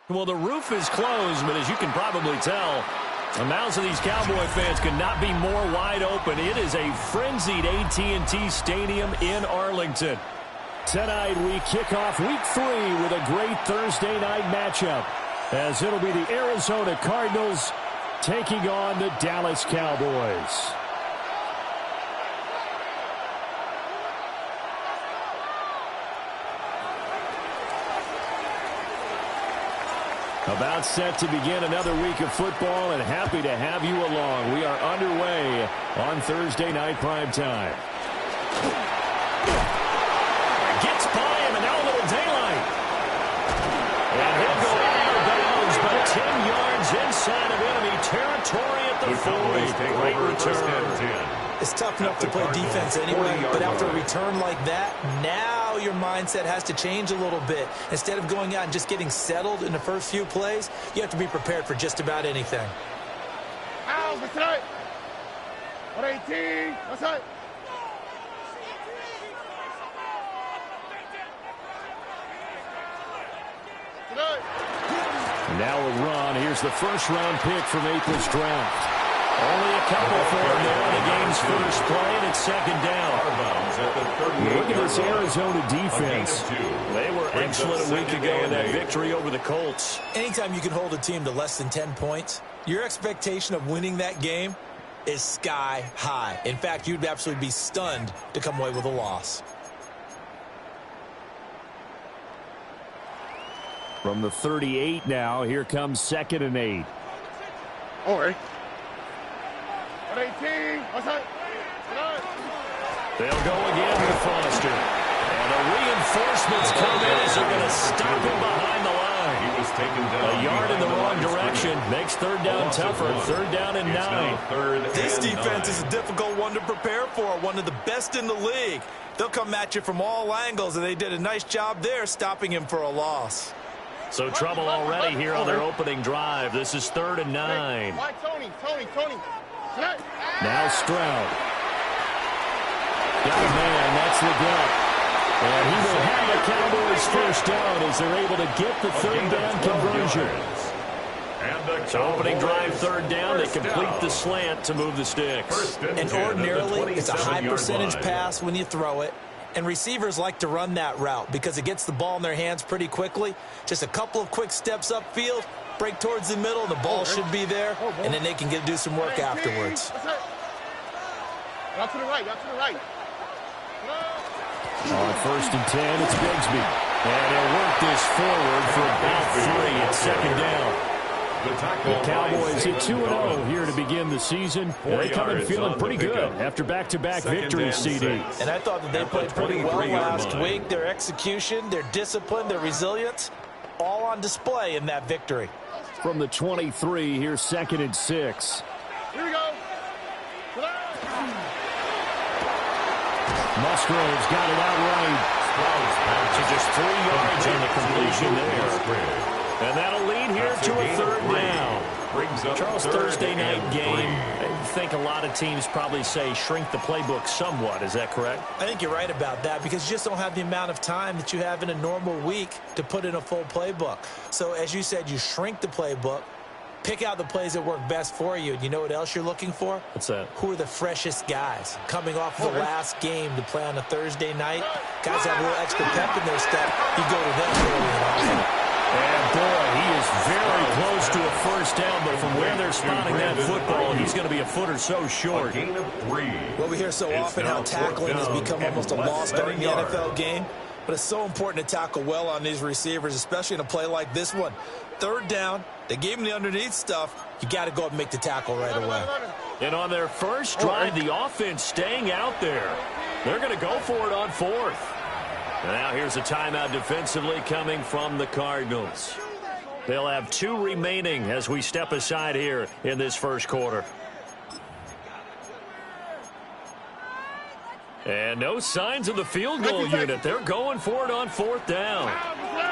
Well, the roof is closed, but as you can probably tell, the mouths of these Cowboy fans could not be more wide open. It is a frenzied AT&T Stadium in Arlington. Tonight, we kick off Week 3 with a great Thursday night matchup, as it'll be the Arizona Cardinals taking on the Dallas Cowboys. About set to begin another week of football, and happy to have you along. We are underway on Thursday night primetime. Gets by him, and now a little daylight. And he'll go out of bounds, but 10 yards inside of enemy territory at the 40. Great return. It's tough enough to play defense anyway, but after a return like that, now your mindset has to change a little bit. Instead of going out and just getting settled in the first few plays, you have to be prepared for just about anything. Out, what's right? 118, what's right? Now a run. Here's the first-round pick from April's draft. Only a couple for him there on the game's first play, and it's second down. Look at this Arizona defense. They were excellent a week ago in that victory over the Colts. Anytime you can hold a team to less than 10 points, your expectation of winning that game is sky high. In fact, you'd absolutely be stunned to come away with a loss. From the 38 now, here comes 2nd and 8. All right. 118, what's right? They'll go again with Foster. And the reinforcements come in as they're going to stop him behind the line. He was taken down. A yard in the wrong direction makes third down tougher. Third down and 9. This defense is a difficult one to prepare for, one of the best in the league. They'll come at you from all angles, and they did a nice job there stopping him for a loss. So trouble already here on their opening drive. This is 3rd and 9. Why, Tony? Now Stroud. Got a man, that's the gut. And he will have the Cowboys first down as they're able to get the third down conversion. So opening drive, third down, they complete the slant to move the sticks. And ordinarily, it's a high percentage pass when you throw it. And receivers like to run that route because it gets the ball in their hands pretty quickly. Just a couple of quick steps upfield, break towards the middle, and the ball should be there, and then they can do some work afterwards. Out to the right. On 1st and 10, it's Bigsby. And he'll work this forward for about 3 at 2nd down. The Cowboys hit 2-0 here to begin the season. And they come in feeling pretty good after back-to-back victories, CD. And I thought that they played pretty well last week. Their execution, their discipline, their resilience, all on display in that victory. From the 23, here's 2nd and 6. Here we go. Musgrove's got it outright. So just 3 yards on the completion there. And that'll lead here to a third down. Charles, Thursday night game, I think a lot of teams probably say shrink the playbook somewhat. Is that correct? I think you're right about that because you just don't have the amount of time that you have in a normal week to put in a full playbook. So as you said, you shrink the playbook, pick out the plays that work best for you. And you know what else you're looking for? What's that? Who are the freshest guys coming off of the last game to play on a Thursday night? Guys have a little extra pep in their step. You go to them early and often. And boy, he is very close to a first down, but from where they're spotting that football, he's going to be a foot or so short. A gain of 3. Well, we hear so often how tackling has become almost a lost art in the NFL game, but it's so important to tackle well on these receivers, especially in a play like this one. Third down, they gave him the underneath stuff. You got to go up and make the tackle right away. And on their first drive, the offense staying out there. They're going to go for it on 4th. Now here's a timeout defensively coming from the Cardinals. They'll have 2 remaining as we step aside here in this first quarter. And no signs of the field goal unit. They're going for it on 4th down. And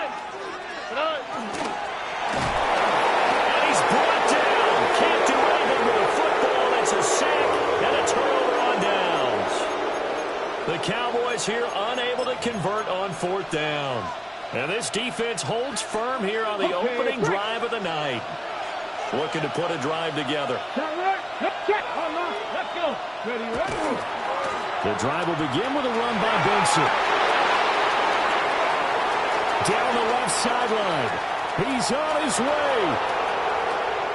he's brought down. Can't do anything with a football. It's a sack and a turnover on downs. The Cowboys here unable to convert on 4th down. And this defense holds firm here on the opening drive of the night. Looking to put a drive together. Let's go. Ready. The drive will begin with a run by Benson. Down the left sideline. He's on his way.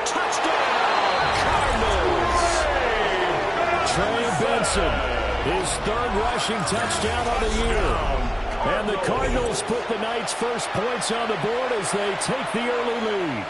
Touchdown, Cardinals. Trey Benson, his third rushing touchdown of the year. And the Cardinals put the night's first points on the board as they take the early lead.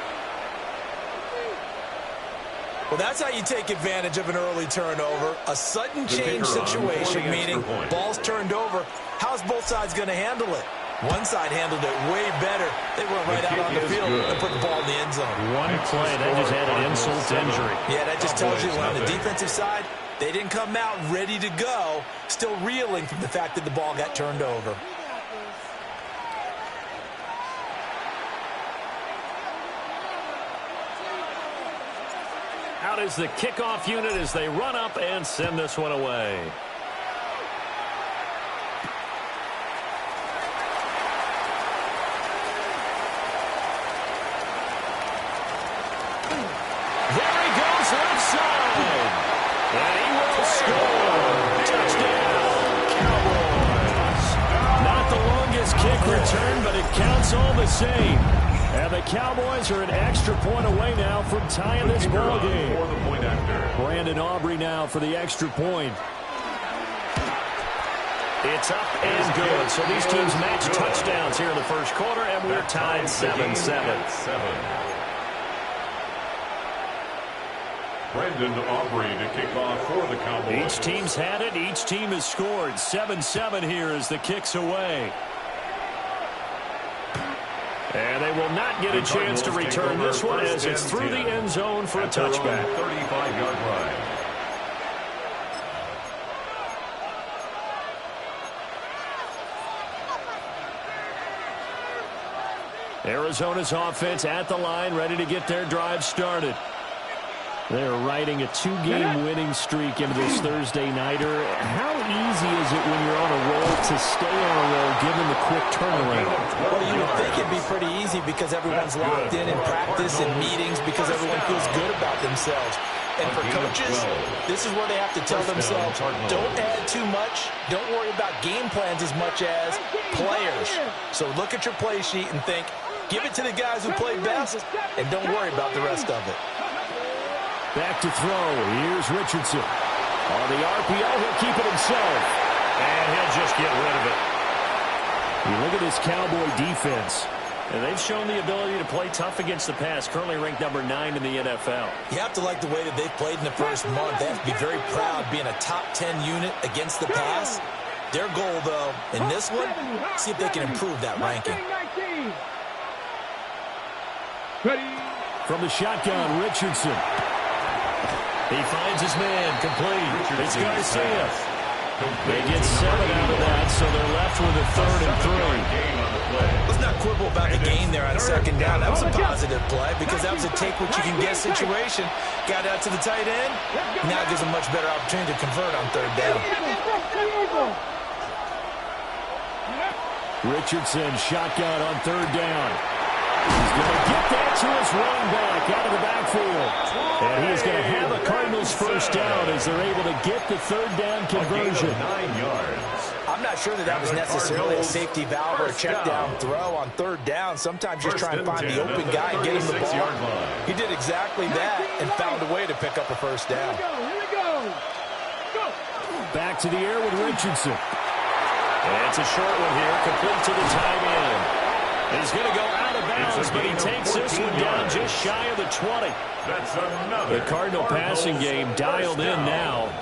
Well, that's how you take advantage of an early turnover. A sudden change situation, meaning ball's turned over. How's both sides going to handle it? One side handled it way better. They went right out on the field and put the ball in the end zone. One play, that just had an insult to injury. Yeah, that just tells you on the defensive side, they didn't come out ready to go, still reeling from the fact that the ball got turned over. Out is the kickoff unit as they run up and send this one away. There he goes left side. And he will score. Touchdown, Cowboys. Not the longest kick return, but it counts all the same. And the Cowboys are an extra point away now from tying this ball game. Brandon Aubrey now for the extra point. It's up and good. So these teams match touchdowns here in the first quarter, and we're tied 7-7. Brandon Aubrey to kick off for the Cowboys. Each team's had it. Each team has scored. 7-7 here as the kick's away. And they will not get a chance to return this one as it's through the end zone for a touchback. 35-yard line. Arizona's offense at the line, ready to get their drive started. They're riding a two-game winning streak into this Thursday nighter. How easy is it when you're on a roll to stay on a roll given the quick turnaround? Well, you would think it'd be pretty easy because everyone's locked in practice and meetings because everyone feels good about themselves. And for coaches, this is where they have to tell themselves, don't add too much. Don't worry about game plans as much as players. So look at your play sheet and think, give it to the guys who play best, and don't worry about the rest of it. Back to throw. Here's Richardson. On the RPO, he'll keep it himself. And he'll just get rid of it. You look at this Cowboy defense. And they've shown the ability to play tough against the pass. Currently ranked number 9 in the NFL. You have to like the way that they've played in the first month. They have to be very proud being a top 10 unit against the pass. Their goal, though, in this one, see if they can improve that ranking. From the shotgun, Richardson. He finds his man, complete. It's Garcia. They get 7 out of that, so they're left with a 3rd and 3. Let's not quibble about the gain there on second down. That was a positive play because that was a take-what-you-can-get situation. Got out to the tight end. Now it gives a much better opportunity to convert on 3rd down. Richardson, shotgun on 3rd down. He's going to get that to his running back out of the backfield. And he's going to have a Cardinals first down as they're able to get the 3rd down conversion. 9 yards. I'm not sure that that was necessarily a safety valve or a check down throw on 3rd down. Sometimes just try and find the open guy and get him the ball. He did exactly that and found a way to pick up a first down. Back to the air with Richardson. And it's a short one here, complete to the tight end. He's going to go out of bounds, but he takes this one down just shy of the 20. The Cardinal passing game dialed in now.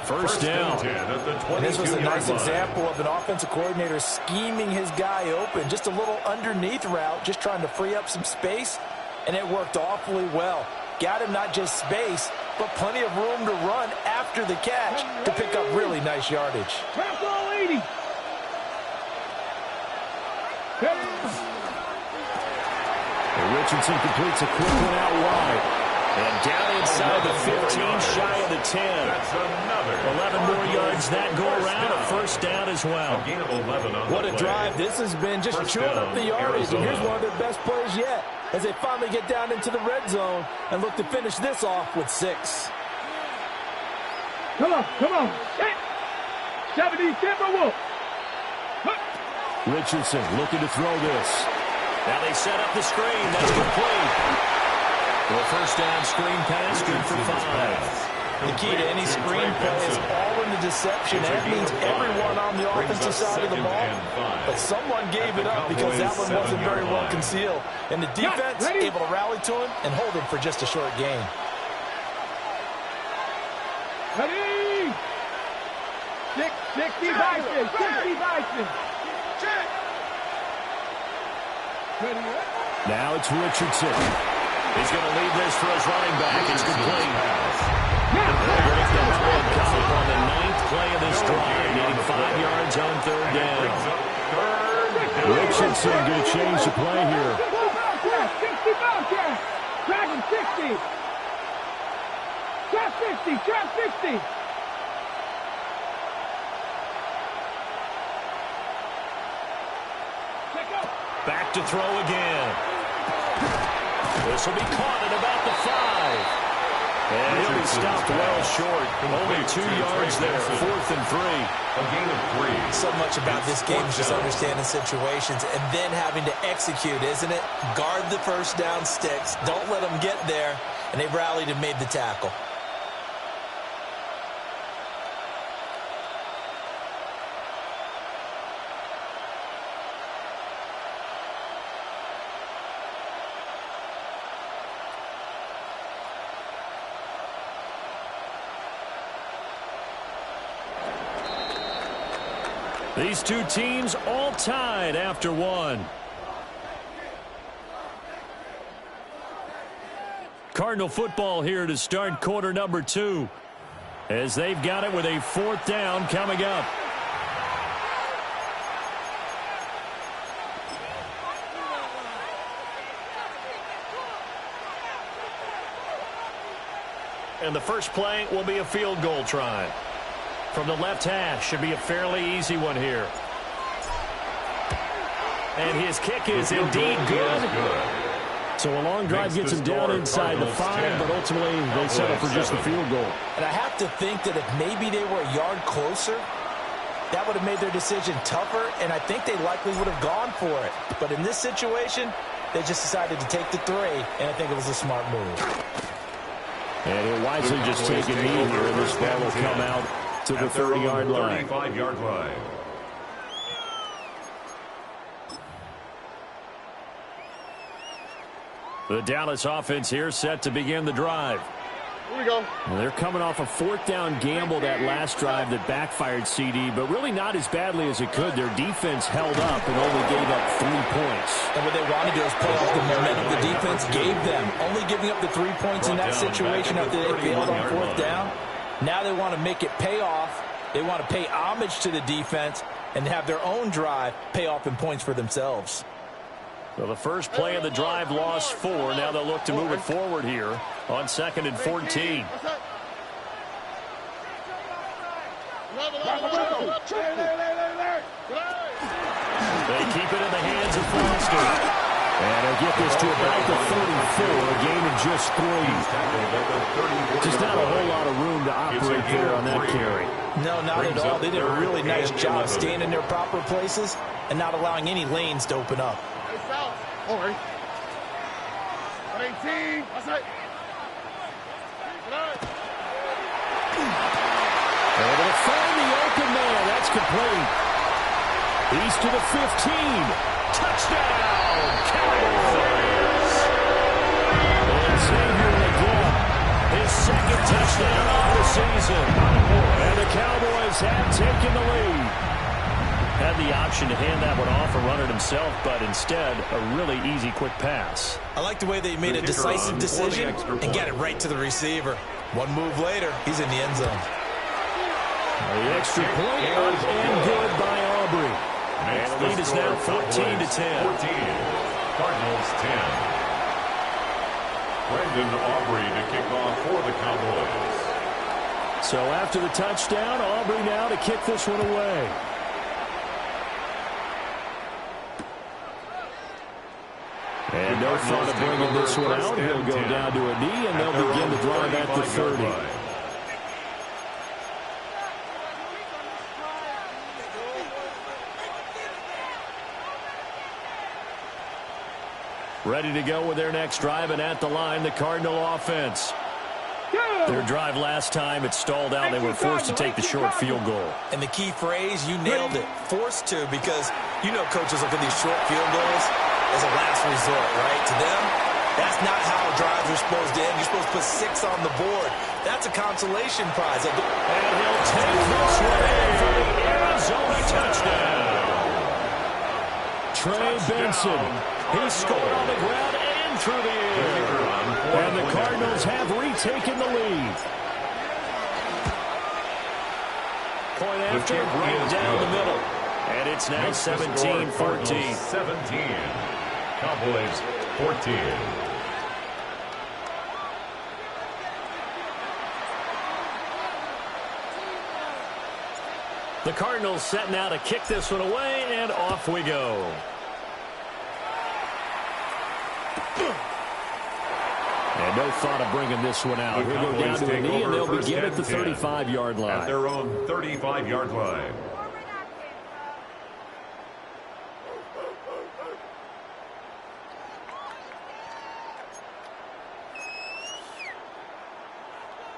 First down. And this was a nice example of an offensive coordinator scheming his guy open. Just a little underneath route, just trying to free up some space, and it worked awfully well. Got him not just space, but plenty of room to run after the catch to pick up really nice yardage. Richardson completes a quick one out wide. And down inside the 15, shy of the 10. That's another 11 more yards that go around. A first down as well. A gain of 11 on What the a play. drive this has been, just First chewing down, up the yardage. And here's Arizona. one of their best plays yet as they finally get down into the red zone and look to finish this off with 6. Come on, come on. 70, Timberwolf. Richardson looking to throw this. Now they set up the screen. That's complete. The first down screen pass, good for 5. The key to any screen play is all in the deception. That means everyone on the offensive side of the ball. But someone gave it up because that one wasn't very well concealed. And the defense able to rally to him and hold him for just a short gain. Ready? 60 Bison, 60 Bison. Check. Ready? Now it's Richardson. He's going to lead this for his running back. It's complete. On the 9th play of this drive, needing 5 yards on 3rd down. Richardson going to change the play here. 60 Bobcat. Dragon 60. Trap 50, trap 50. Back to throw again. This will be caught at about the 5. And he'll be stopped well short. Only 2 yards there, 4th and 3. A gain of 3. So much about this game is just understanding situations and then having to execute, isn't it? Guard the first down sticks. Don't let them get there. And they rallied and made the tackle. These two teams all tied after 1. Cardinal football here to start quarter number 2, as they've got it with a 4th down coming up. And the first play will be a field goal try. From the left hash, should be a fairly easy one here. And his kick is indeed good. So a long drive gets him down inside the 5, but ultimately they settle for just the field goal. And I have to think that if maybe they were a yard closer, that would have made their decision tougher, and I think they likely would have gone for it. But in this situation, they just decided to take the 3, and I think it was a smart move. And he'll wisely just take a knee here, and this ball will come out to the 30-yard line. 35-yard line. The Dallas offense here set to begin the drive. Here we go. Well, they're coming off a 4th down gamble that last drive that backfired CD, but really not as badly as it could. Their defense held up and only gave up 3 points. And what they wanted to do is play off the momentum the defense gave them. Only giving up the 3 points in that situation after they failed on 4th down. Now they want to make it pay off. They want to pay homage to the defense and have their own drive pay off in points for themselves. So the first play of the drive lost 4. Now they'll look to move it forward here on 2nd and 14. They keep it in the hands of Foster. And they'll get this to about the 34, a gain of just 3. Just not a whole lot of room to operate there on that carry. No, not at all. They did a really nice job staying in their proper places and not allowing any lanes to open up. All right. 18. That's it. Able to find the open man. That's complete. He's to the 15. Touchdown, Cowboys. And Xavier again, his 2nd touchdown of the season. And the Cowboys have taken the lead. Had the option to hand that one off or run it himself, but instead, a really easy, quick pass. I like the way they made a decisive decision and get it right to the receiver. One move later, he's in the end zone. The extra point up and good by Aubrey. And the lead is now 14-10. Cardinals 10. Brandon Aubrey to kick off for the Cowboys. So after the touchdown, Aubrey now to kick this one away. And no thought of bringing this one out. He'll go down to a knee, and they'll begin the drive at the 30. Ready to go with their next drive, and at the line, the Cardinal offense. Their drive last time, it stalled out. They were forced to take the short field goal. And the key phrase, you nailed it, forced to, because you know coaches look at these short field goals as a last resort, right? To them, that's not how drives are supposed to end. You're supposed to put 6 on the board. That's a consolation prize. And he'll take this one in for the Arizona touchdown. Trey Benson, he scored on the ground and through the air. And the Cardinals have retaken the lead. Point after, right down the middle. And it's now 17-14. 17. Cowboys 14. The Cardinals setting out to kick this one away, and off we go. And no thought of bringing this one out. He'll go down to a knee, and they'll begin at the 35-yard line. At their own 35-yard line.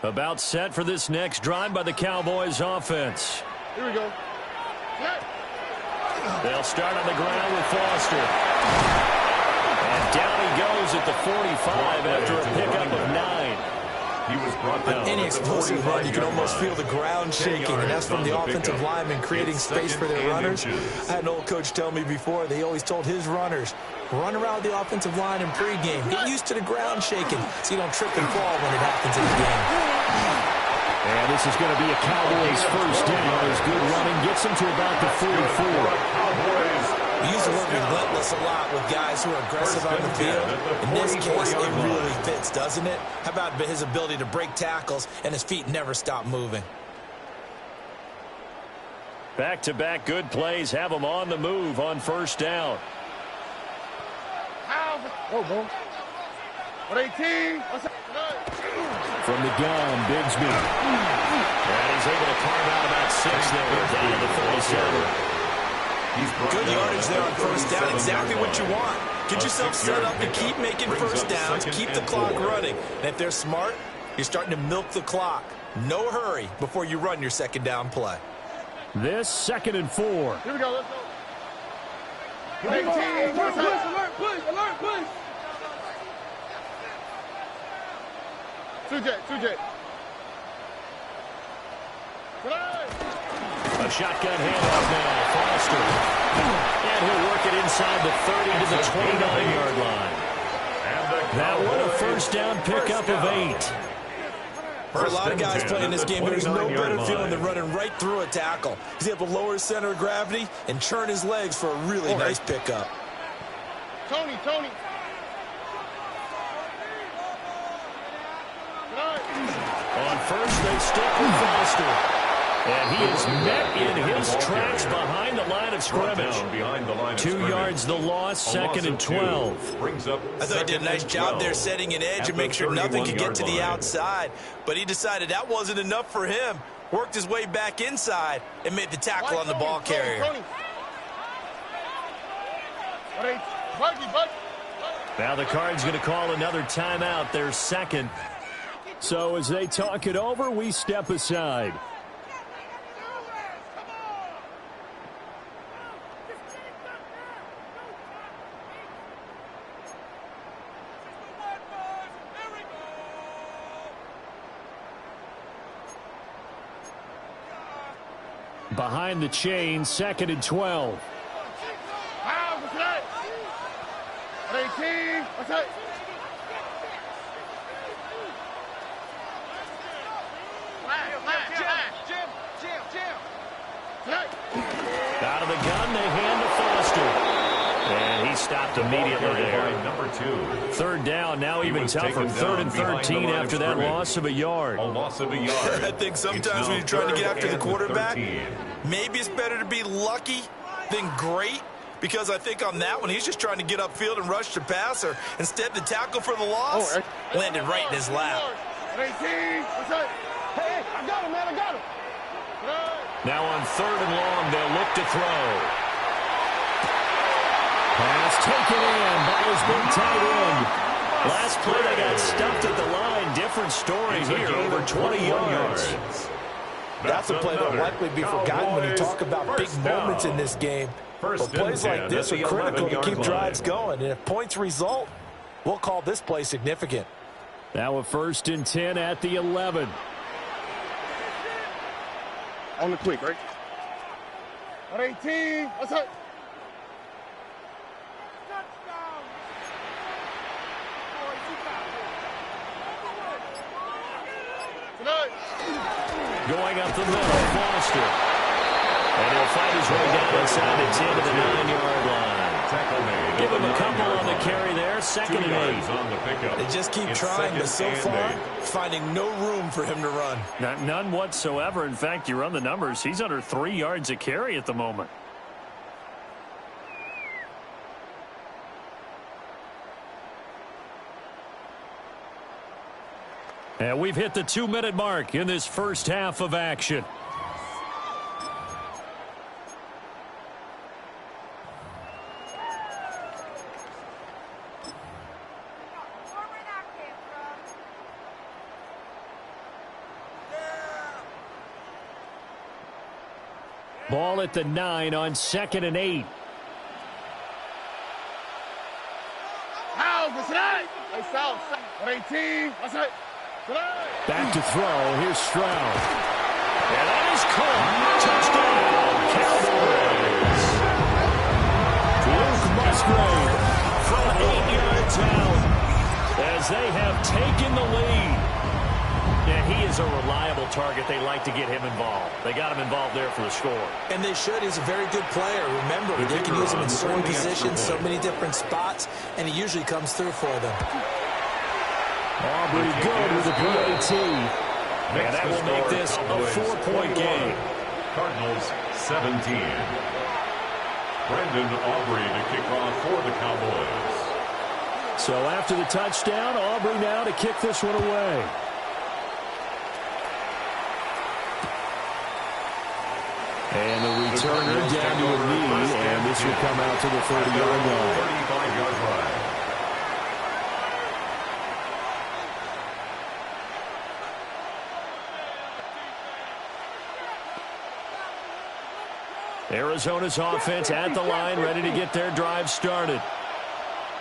About set for this next drive by the Cowboys offense. Here we go. They'll start on the ground with Foster. And down he goes at the 45 after a pickup of 9. He was brought down. Any explosive run, you can almost feel the ground shaking, and that's from the offensive linemen creating space for their runners. I had an old coach tell me before, they always told his runners, run around the offensive line in pregame. Get used to the ground shaking so you don't trip and fall when it happens in the game. And this is going to be a Cowboys first down as good running gets them to about the 44. We use the word relentless a lot with guys who are aggressive on the field. In this case, it really fits, doesn't it? How about his ability to break tackles and his feet never stop moving? Back-to-back good plays have them on the move on first down. Go, bro. 18. From the gun, Bigsby. And he's able to carve out about 6 there, down to the 47. Good yardage there on first down, exactly what you want. Get yourself set up to keep making first downs, keep the clock running. And if they're smart, you're starting to milk the clock. No hurry before you run your second down play. This 2nd and 4. Here we go, let's go. 18. Alert, push. 2J. A shotgun handoff now. Foster. And he'll work it inside the 30 to the 29-yard line. That one a first down pickup of 8. For a lot of guys playing this game, there's no better feeling than running right through a tackle. He's able to lower his center of gravity and churn his legs for a really nice pickup. Tony. On first, they stick with Foster. And he is met in his tracks behind the line of scrimmage. 2 yards the loss, 2nd and 12. I thought he did a nice job there setting an edge and make sure nothing could get to the outside. But he decided that wasn't enough for him. Worked his way back inside and made the tackle on the ball carrier. Now the Cards going to call another timeout, their 2nd. So as they talk it over, we step aside. Behind the chain, 2nd and 12. 18. Out of the gun, they hand to Foster. And he stopped immediately there. Number 2. Third down, now even tougher. 3rd and 13 after that loss of a yard. A loss of a yard. I think sometimes when you're trying to get after the quarterback, maybe it's better to be lucky than great. Because I think on that one, he's just trying to get upfield and rush the passer. Instead, the tackle for the loss landed right in his lap. 18. What's up? Hey, I got him, man. I got him. Now on 3rd and long, they'll look to throw. Pass taken in by his big tight end. Last play, they got stuffed at the line. Different story here, over 20 yards. That's a play that will likely be forgotten when you talk about big moments in this game. But plays like this are critical to keep drives going. And if points result, we'll call this play significant. Now a 1st and 10 at the 11. On the quick, right? On 18. What's up? Going up the middle, Foster. And he'll fight his way down inside the 10 to the 9-yard line. Give him a couple on the carry there. 2nd and 8. They just keep trying, but so far, finding no room for him to run. None whatsoever. In fact, you run the numbers. He's under 3 yards a carry at the moment. And we've hit the 2-minute mark in this first half of action. Ball at the 9 on 2nd and 8. How's this tonight? Hey, South. 18. What's up? Back to throw. Here's Stroud. And that is caught. Touchdown, Cowboys. Luke Musgrave from 8 yards out as they have taken the lead. And he is a reliable target. They like to get him involved. They got him involved there for the score. And they should. He's a very good player. Remember, they can use him in certain positions, so many different spots, and he usually comes through for them. Aubrey good with a PAT. And that will make this a 4-point game. Cardinals 17. Brandon Aubrey to kick off for the Cowboys. So after the touchdown, Aubrey now to kick this one away. And the returner down to a knee, and this will come out to the 30-yard line. 35-yard line. Arizona's offense at the line, ready to get their drive started.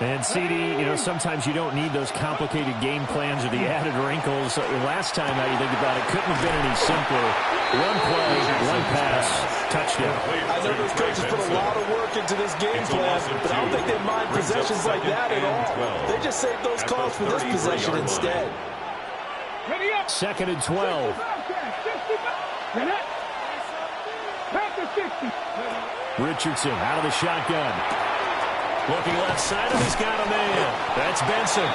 And, CD, you know, sometimes you don't need those complicated game plans or the added wrinkles. Last time, how you think about it, couldn't have been any simpler. One play, one pass, touchdown. I know those coaches put a lot of work into this game plan, but I don't think they mind possessions like that at all. They just save those calls for this possession instead. 2nd and 12. Richardson out of the shotgun. Looking left side, and he's got a man. That's Benson.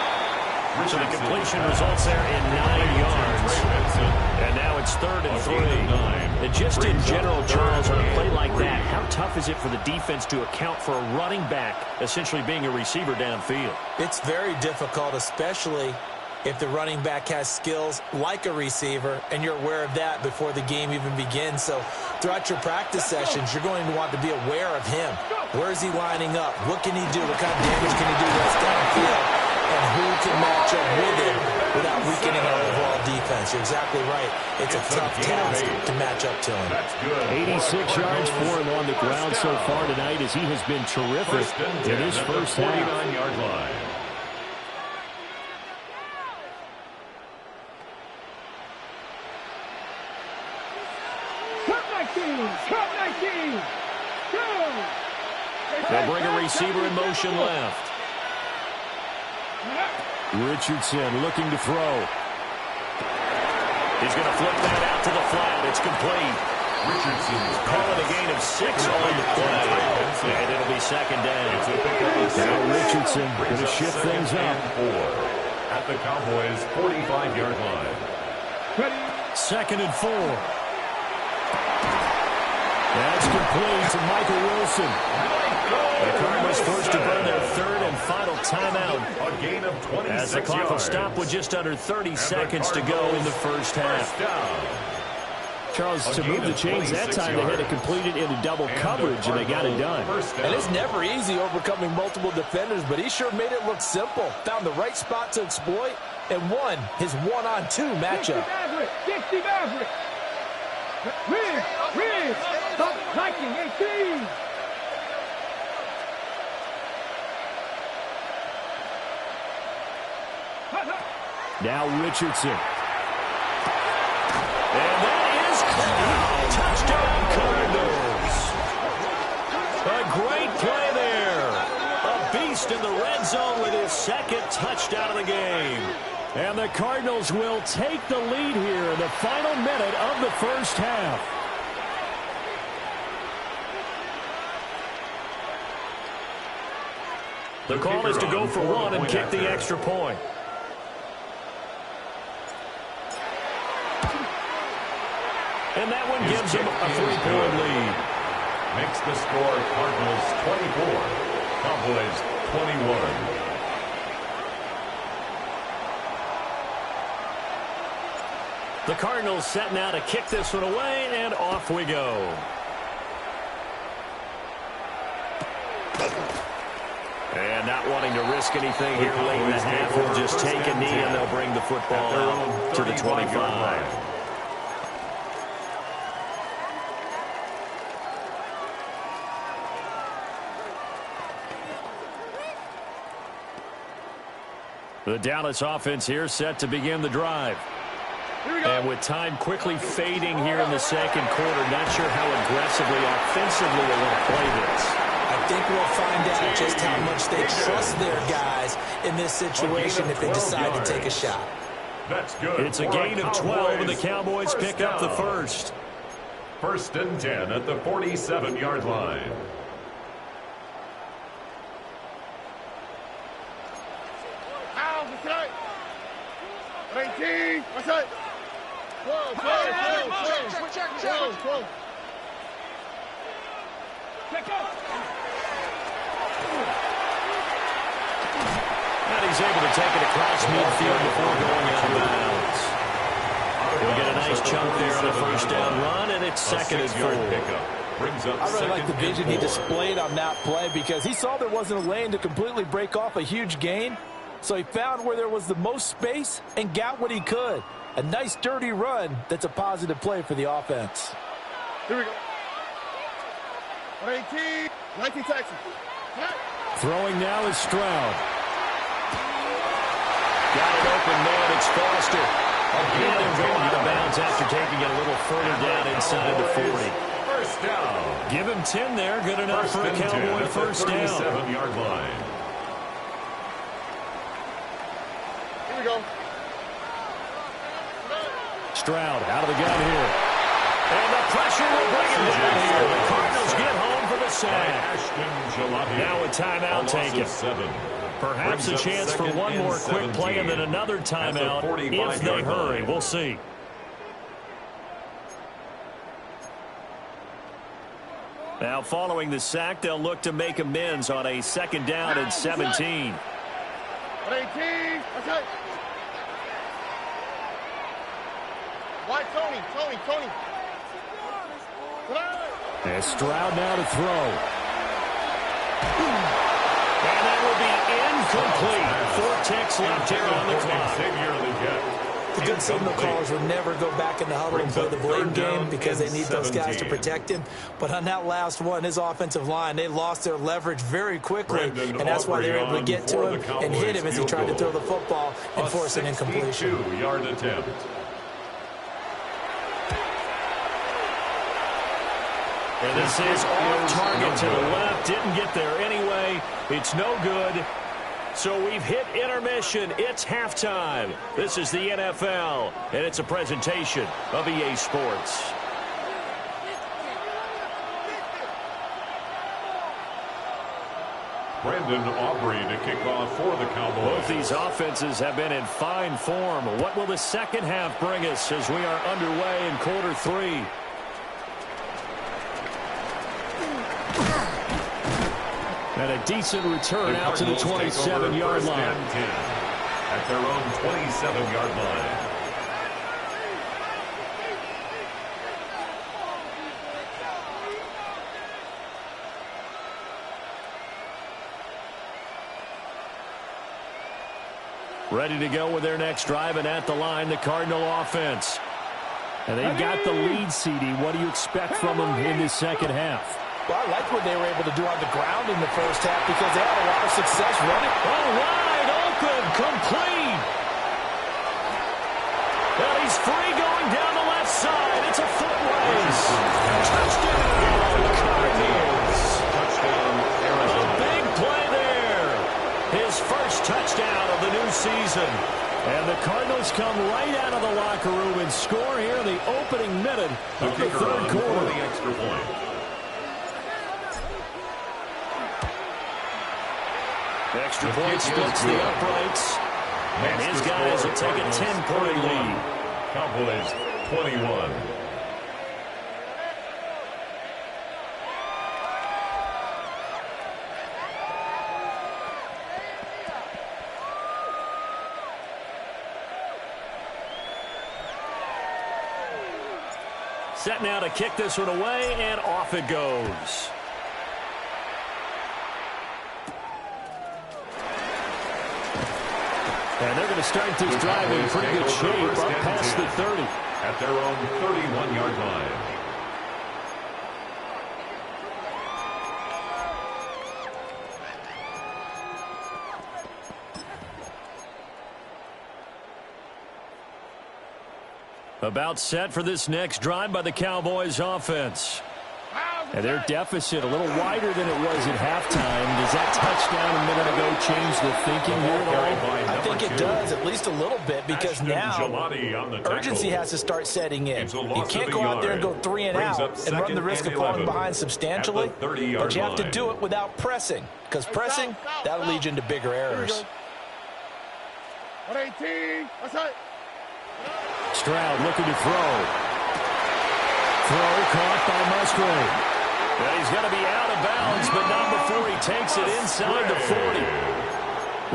So the completion results there in 9 yards. And now it's 3rd and 3. And just in general, Charles, on a play like that, how tough is it for the defense to account for a running back essentially being a receiver downfield? It's very difficult, especially if the running back has skills like a receiver, and you're aware of that before the game even begins. So throughout your practice sessions, you're going to want to be aware of him. Where is he lining up? What can he do? What kind of damage can he do that's downfield? And who can match up with him without weakening our overall defense? You're exactly right. It's a tough task to match up to him. 86 yards for him on the ground so far tonight as he has been terrific in his first half. 49-yard line. They'll bring a receiver in motion left. Richardson looking to throw. He's going to flip that out to the flat. It's complete. Richardson's Calling a gain of 6 on the play. And it'll be second down. Now Richardson going to shift things up. 4 at the Cowboys' 45-yard line. Second and 4. That's complete to Michael Wilson. The Cardinals forced to burn their third and final timeout. A gain of 26 as the clock will yards. stop with just under 30 seconds to go in the first half. Charles, to move the chains that time, they had to complete it into double coverage, and they got it done. And it's never easy overcoming multiple defenders, but he sure made it look simple. Found the right spot to exploit and won his one-on-two matchup. Dixie Maverick. Riz, stop hiking, 18. Now Richardson. And that is caught. Touchdown Cardinals. A great play there. A beast in the red zone with his second touchdown of the game. And the Cardinals will take the lead here in the final minute of the first half. The call is to go for one and kick the extra point. And that one gives him a 3-point lead. Makes the score Cardinals 24, Cowboys 21. The Cardinals set now to kick this one away, and off we go. And not wanting to risk anything here late in the half, will just take a knee, and they'll bring the football out to the 25. The Dallas offense here set to begin the drive. And with time quickly fading here in the second quarter, not sure how aggressively, offensively they want to play this. I think we'll find out just how much they trust their guys in this situation if they decide to take a shot. That's good. It's a gain of 12, and the Cowboys pick up the first. First and 10 at the 47-yard line. Out, okay. 18, what's that? 12. Check out. And he's able to take it across midfield before going out of bounds. We'll get a nice chunk there on the first down run, and it's second and 4. I really like the vision he displayed on that play because he saw there wasn't a lane to completely break off a huge gain. So he found where there was the most space and got what he could. A nice, dirty run that's a positive play for the offense. Here we go. 18, 19 Texas. Throwing now is Stroud. Got it open, man. It's Foster. Again, they're going out of bounds after taking it a little further down inside the 40. First down. Give him 10 there. Good enough for a Cowboy first down. 37-yard line. Here we go. Stroud out of the gun here. And the pressure will bring him down here. The Cardinals get home for the sack. Now a timeout taken. Perhaps a chance for one more quick play and then another timeout if they hurry. We'll see. Now following the sack, they'll look to make amends on a second down and 17. 18, okay. White, Tony. And Stroud now to throw. And that will be incomplete. 4 ticks left here on the clock. The good signal callers would never go back in the huddle and play the blame game because they need those guys to protect him. But on that last one, his offensive line, they lost their leverage very quickly, and that's why they were able to get to him and hit him as he tried to throw the football and force an incompletion. 62-yard attempt. And this is off target to the left. Didn't get there anyway. It's no good. So we've hit intermission. It's halftime. This is the NFL, and it's a presentation of EA Sports. Brandon Aubrey to kick off for the Cowboys. Both these offenses have been in fine form. What will the second half bring us as we are underway in quarter 3? And a decent return out to the 27-yard line. At their own 27-yard line. Ready to go with their next drive, and at the line, the Cardinal offense. And they've got the lead, CD. What do you expect from them in this second half? Well, I like what they were able to do on the ground in the first half because they had a lot of success running. Oh, wide open, complete. And he's free going down the left side. It's a foot race. Touchdown, Cardinals. Touchdown, Arizona. A big play there. His first touchdown of the new season. And the Cardinals come right out of the locker room and score here in the opening minute of the third quarter. The extra point. Extra point splits the uprights. And his guys will take a 10-point lead. Cowboys 21. Set now to kick this one away, and off it goes. And they're going to start this drive in pretty good shape up past the 30. At their own 31-yard line. About set for this next drive by the Cowboys offense. And their deficit a little wider than it was at halftime. Does that touchdown a minute ago change the thinking here at all? I think it does, at least a little bit, because now urgency has to start setting in. You can't go out there and go 3 and out and run the risk of falling behind substantially, but you have to do it without pressing, because pressing, that'll lead you into bigger errors. 118. That's it. Stroud looking to throw. Throw caught by Musgrave. And he's going to be out of bounds, but not before he takes it inside the 40.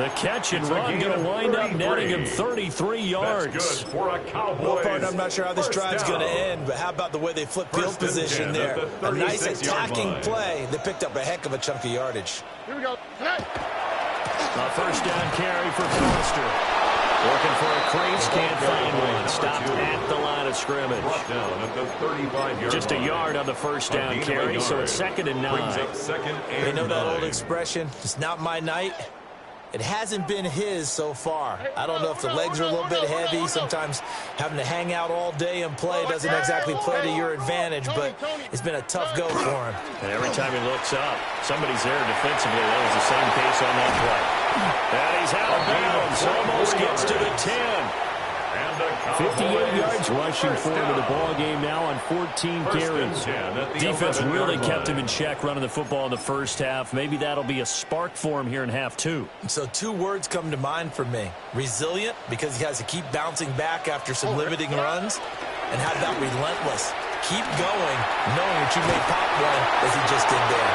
The catch and run going to wind up netting him 33 yards. That's good for a Cowboys. Well, partner, I'm not sure how this drive's going to end, but how about the way they flip field position there? A nice attacking play that picked up a heck of a chunk of yardage. Here we go. A first down carry for Foster. Looking for a crease, can't find one. Stopped at the line of scrimmage. Down at the 35-yard Just a yard on the first down carry, so it's 2nd and 9. You know that old expression, it's not my night? It hasn't been his so far. I don't know if the legs are a little bit heavy. Sometimes having to hang out all day and play doesn't exactly play to your advantage, but it's been a tough go for him. And every time he looks up, somebody's there defensively. That was the same case on that play. And he's out of bounds. Almost gets to the 10. 58 yards rushing for him in the ball game now on 14 carries. Defense really kept him in check running the football in the first half. Maybe that'll be a spark for him here in half 2. So 2 words come to mind for me. Resilient, because he has to keep bouncing back after some limiting runs. And how about relentless? Keep going, knowing that you may pop one as he just did there.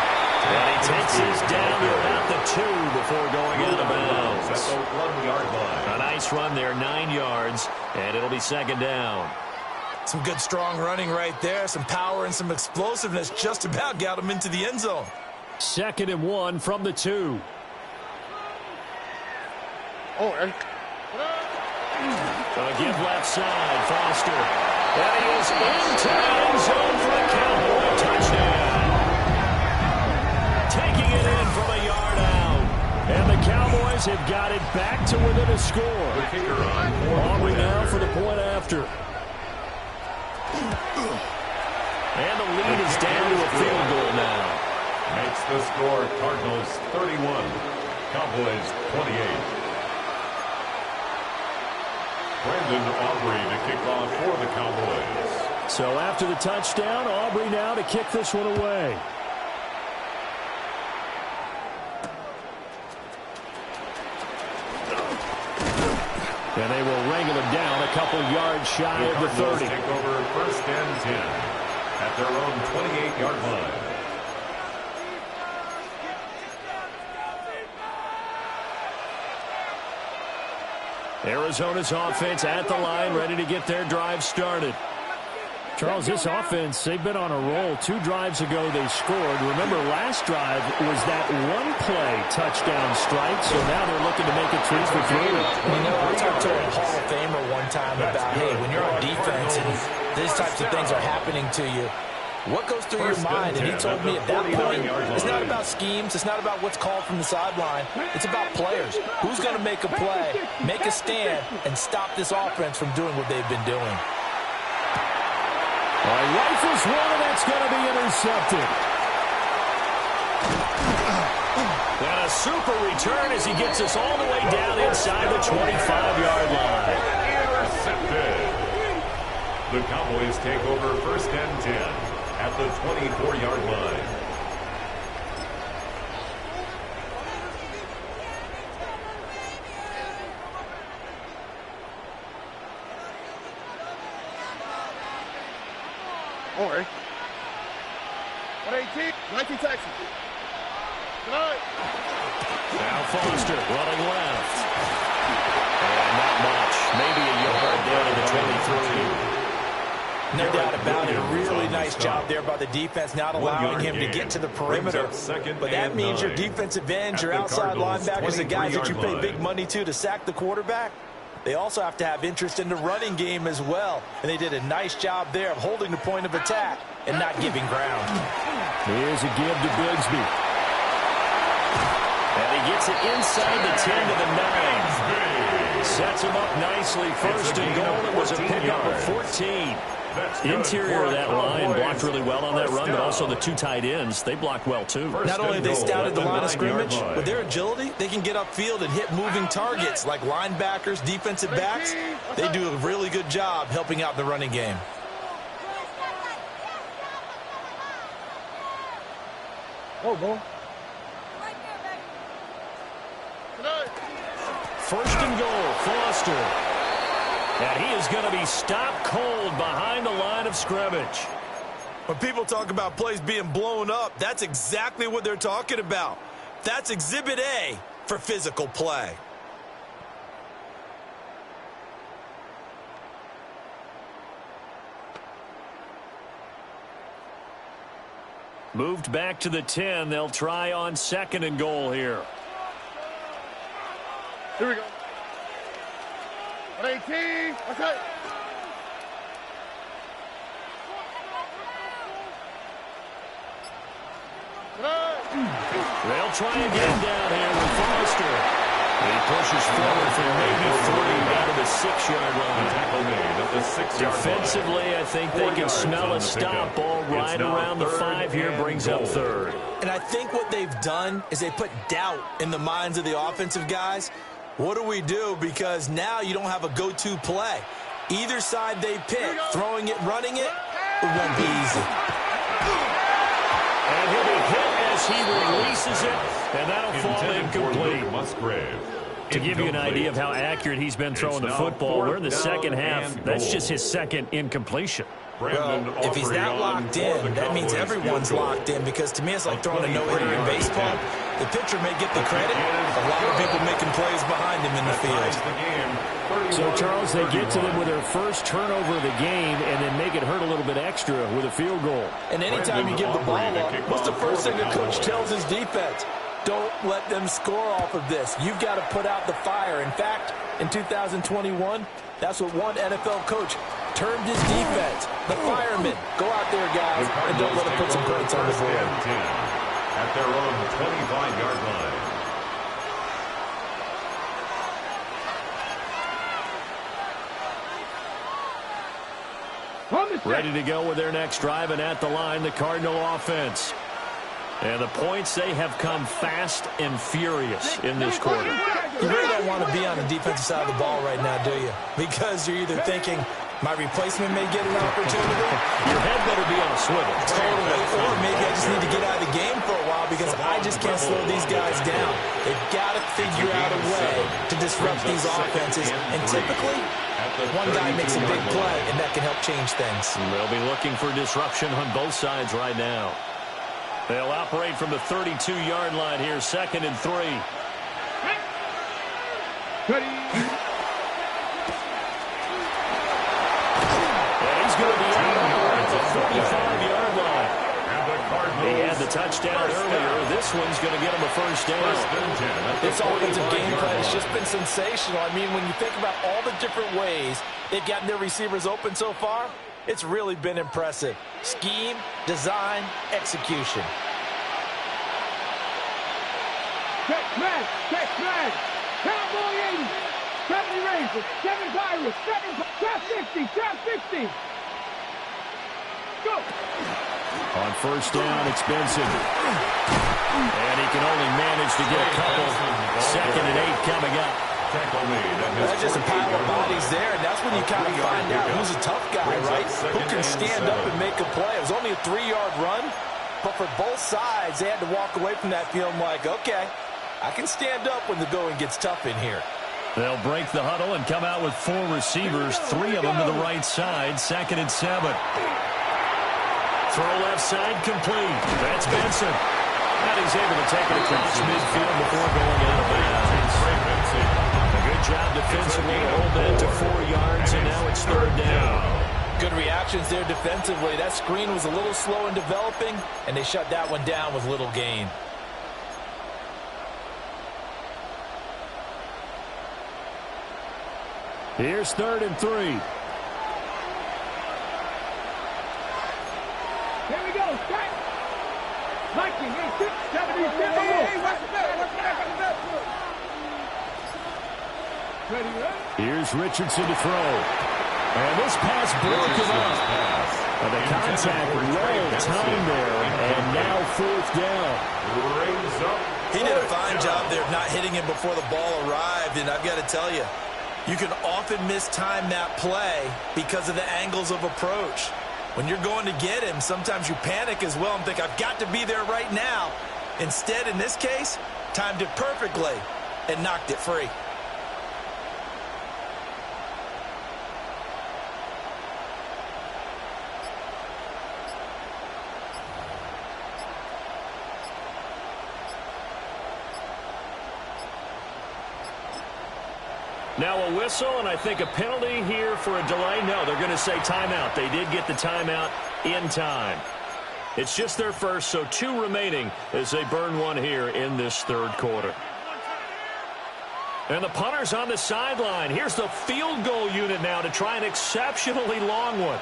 And he takes his down to about the 2 before going out of bounds. That's a 1-yard line. A nice run there, 9 yards, and it'll be 2nd down. Some good strong running right there, some power and some explosiveness just about got him into the end zone. 2nd and 1 from the 2. Oh, and A give left side, Foster. And he is into the end zone for a Cowboy touchdown. Taking it in from a yard out. And the Cowboys have got it back to within a score. Aubrey now for the point after. And the lead is down to a field goal now. Makes the score Cardinals 31, Cowboys 28. Brandon Aubrey to kick off for the Cowboys. So after the touchdown, Aubrey now to kick this one away. And they will wrangle him down a couple yards shy of the 30. Take over first and 10 at their own 28-yard line. Arizona's offense at the line, ready to get their drive started. Charles, this offense, they've been on a roll. 2 drives ago, they scored. Remember, last drive was that one-play touchdown strike, so now they're looking to make it 3 for 3. You know, I talked to a Hall of Famer one time about, hey, when you're on defense and these types of things are happening to you, what goes through your mind? And he told me at that point, it's not about schemes. It's not about what's called from the sideline. It's about players. Who's going to make a play, make a stand, and stop this offense from doing what they've been doing? Rifles one, and that's going to be intercepted. And a super return as he gets us all the way down inside the 25-yard line. Intercepted. The Cowboys take over first and 10 at the 24-yard line. Don't worry. 118, 19 Texas. Tonight. Now Foster running left. And not much. Maybe a yard down to the 23. No doubt about it. A really nice job there by the defense, not allowing him to get to the perimeter. But that means your defensive ends, your outside linebackers, the guys that you pay big money to sack the quarterback, they also have to have interest in the running game as well. And they did a nice job there of holding the point of attack and not giving ground. Here's a give to Bigsby. And he gets it inside the 10 to the 9. Sets him up nicely. First and goal. It was a pickup of 14. Interior of that line blocked really well on that run, but also the 2 tight ends, they blocked well too. Not only have they scouted the line of scrimmage, with their agility, they can get upfield and hit moving targets like linebackers, defensive backs. They do a really good job helping out the running game. Oh, boy. First and goal, Foster. And he is going to be stopped cold behind the line of scrimmage. When people talk about plays being blown up, that's exactly what they're talking about. That's Exhibit A for physical play. Moved back to the 10. They'll try on second and goal here. Here we go. 118. Okay. They'll try again down here with Foster. He pushes forward for maybe 3 out of the 6-yard line. Defensively, I think they can smell a stop ball right around the 5 here, brings up third. And I think what they've done is they put doubt in the minds of the offensive guys. What do we do? Because now you don't have a go-to play. Either side they pick, throwing it, running it, it won't be easy. And he'll be hit as he releases it, and that'll fall incomplete. To give you an idea of how accurate he's been throwing the football, we're in the second half. That's just his second incompletion. Well, if he's that locked in, that means everyone's locked in, because to me it's like throwing a no-hitter in baseball. The pitcher may get the credit, a lot of people making plays behind him in the field. So, Charles, they get to them with their first turnover of the game and then make it hurt a little bit extra with a field goal. And anytime you give the ball up, what's the first thing the coach tells his defense? Don't let them score off of this. You've got to put out the fire. In fact, in 2021, that's what one NFL coach termed his defense. The firemen. Go out there, guys, and don't let them put some points on the board. At their own 25-yard line. Ready to go with their next drive, and at the line, the Cardinal offense. And the points, they have come fast and furious in this quarter. You really don't want to be on the defensive side of the ball right now, do you? Because you're either thinking, my replacement may get an opportunity. Your head better be on a swivel. Totally. Or maybe I just need to get out of the game for a while because I just can't slow these guys down. They've got to figure out a way to disrupt these offenses, and typically, one guy makes a big play, and that can help change things. They'll be looking for disruption on both sides right now. They'll operate from the 32-yard line here, 2nd and 3. Ready. And he's going to be out at the 45-yard line. He had the touchdown earlier. This one's going to get him a first down. This offensive game plan has just been sensational. I mean, when you think about all the different ways they've gotten their receivers open so far, it's really been impressive. Scheme, design, execution. Check man. Cowboy 80. 70 Rangers. 7 Pirates. 7 60. 60. Go. On first down, it's Benson. And he can only manage to get a couple. 2nd and 8 coming up. That's just a pile of bodies there, and that's when you kind of find out who's a tough guy, right? Who can stand up and make a play. It was only a 3-yard run, but for both sides, they had to walk away from that feeling like, okay, I can stand up when the going gets tough in here. They'll break the huddle and come out with 4 receivers, 3 of them to the right side, 2nd and 7. Throw left side complete. That's Benson. And he's able to take it across midfield before going out of bounds. A good job defensively to hold that to 4 yards, and now it's 3rd down. Good reactions there defensively. That screen was a little slow in developing, and they shut that one down with little gain. Here's 3rd and 3. Here we go. Strike. Viking. 70. Hey, watch the back. Ready. Here's Richardson to throw. And this pass broken up. And the contact well timed there. And now 4th down. He did a fine job there of not hitting him before the ball arrived, and I've got to tell you, you can often mistime that play because of the angles of approach. When you're going to get him, sometimes you panic as well and think, I've got to be there right now. Instead, in this case, timed it perfectly and knocked it free. Now a whistle, and I think a penalty here for a delay. No, they're going to say timeout. They did get the timeout in time. It's just their first, so 2 remaining as they burn one here in this 3rd quarter. And the punter's on the sideline. Here's the field goal unit now to try an exceptionally long one.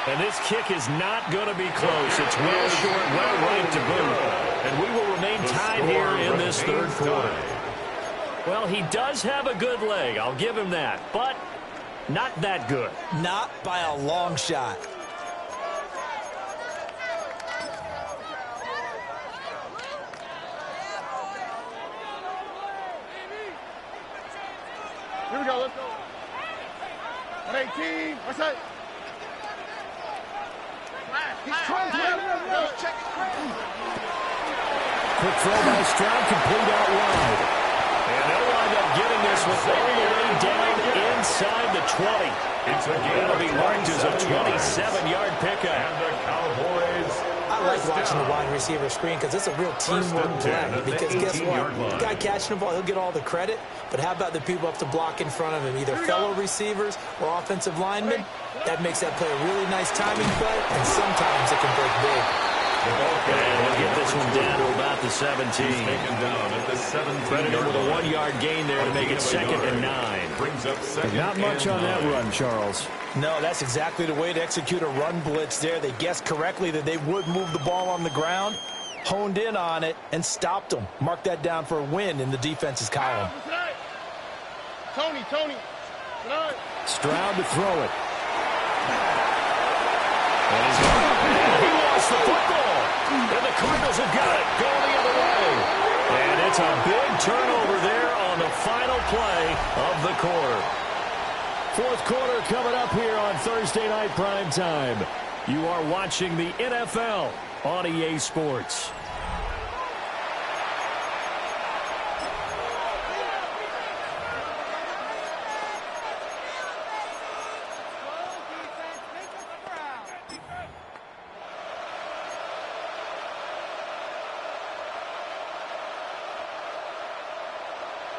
And this kick is not going to be close. It's well short, well right to boot. And we will remain tied here in this 3rd quarter. Well, he does have a good leg. I'll give him that. But not that good. Not by a long shot. Here we go. Let's go. 118. What's that? He's trying to check. Quick throw by Stroud, complete out wide. And they'll wind up getting this one all the way down inside the 20. That'll be marked as a 27-yard pickup. And the Cowboys. I like watching the wide receiver screen because it's a real teamwork play. Because guess what? The guy catching the ball, he'll get all the credit. But how about the people up to block in front of him, either fellow receivers or offensive linemen? That makes that play a really nice timing play, and sometimes it can break big. And he'll get this one down to about the 17. Taken down at the 17. Credited with a 1-yard gain there to make it 2nd and 9. Brings up 2nd. Not much on that run, Charles. No, that's exactly the way to execute a run blitz there. They guessed correctly that they would move the ball on the ground, honed in on it, and stopped them. Mark that down for a win in the defense's column. Tony. Stroud to throw it. And he lost the football. And the Cardinals have got it going the other way. And it's a big turnover there on the final play of the quarter. 4th quarter coming up here on Thursday Night Prime Time. You are watching the NFL on EA Sports.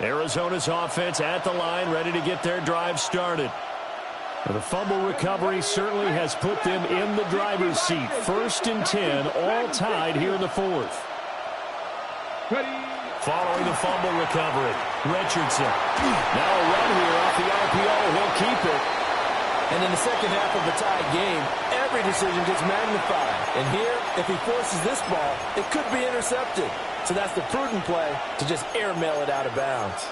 Arizona's offense at the line, ready to get their drive started. The fumble recovery certainly has put them in the driver's seat. 1st and 10, all tied here in the 4th. Following the fumble recovery, Richardson. Now a run here off the RPO. He'll keep it. And in the second half of a tied game, every decision gets magnified. And here, if he forces this ball, it could be intercepted. So that's the prudent play to just airmail it out of bounds.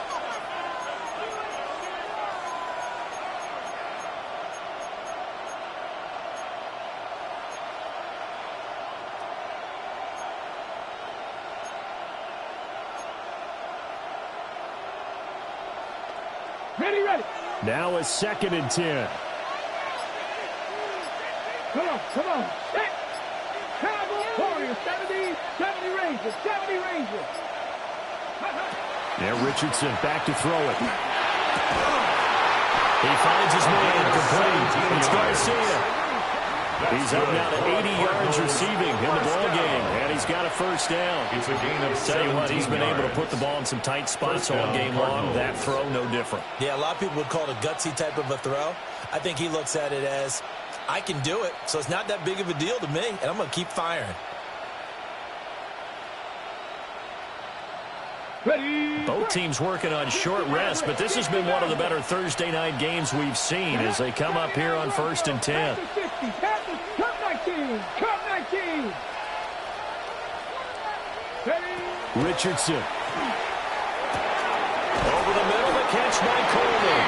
Ready, ready. Now a 2nd and 10. Come on, come on. Set. Cowboy Warriors, 70 Rangers, 70 Rangers. Now Richardson back to throw it. He finds his man complete. It's Garcia. He's up now to 80 yards receiving in the ball game, and he's got a 1st down. It's a gain of 17 Tell you what, he's been able to yards. put the ball in some tight spots all game long. That throw, no different. Yeah, a lot of people would call it a gutsy type of a throw. I think he looks at it as, I can do it, so it's not that big of a deal to me, and I'm going to keep firing. Ready. Both teams working on short rest, but this has been one of the better Thursday night games we've seen as they come up here on 1st and 10. Cup 19. Cup 19. Ready. Richardson. Over the middle, the catch by Coleman.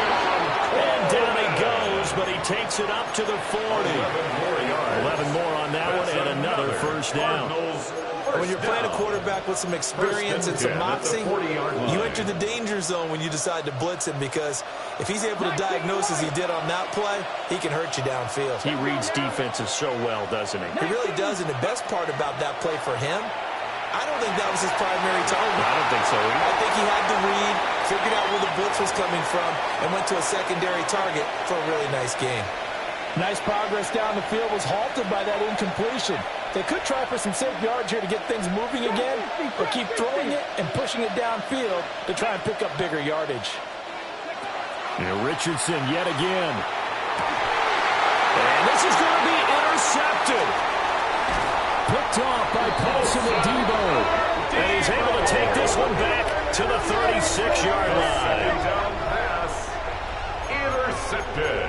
And down he goes, but he takes it up to the 40. 11 more on that one, and another 1st down. When you're playing a quarterback with some experience and some moxie, you enter the danger zone when you decide to blitz him, because if he's able to diagnose as he did on that play, he can hurt you downfield. He reads defenses so well, doesn't he? He really does, and the best part about that play for him, I don't think that was his primary target. I don't think so either. I think he had to read, figured out where the blitz was coming from, and went to a secondary target for a really nice game. Nice progress down the field was halted by that incompletion. They could try for some safe yards here to get things moving again, or keep throwing it and pushing it downfield to try and pick up bigger yardage. Richardson yet again. And this is going to be intercepted. Picked off by Paulson Adebo. And he's able to take this one back to the 36-yard line. Down pass. Intercepted.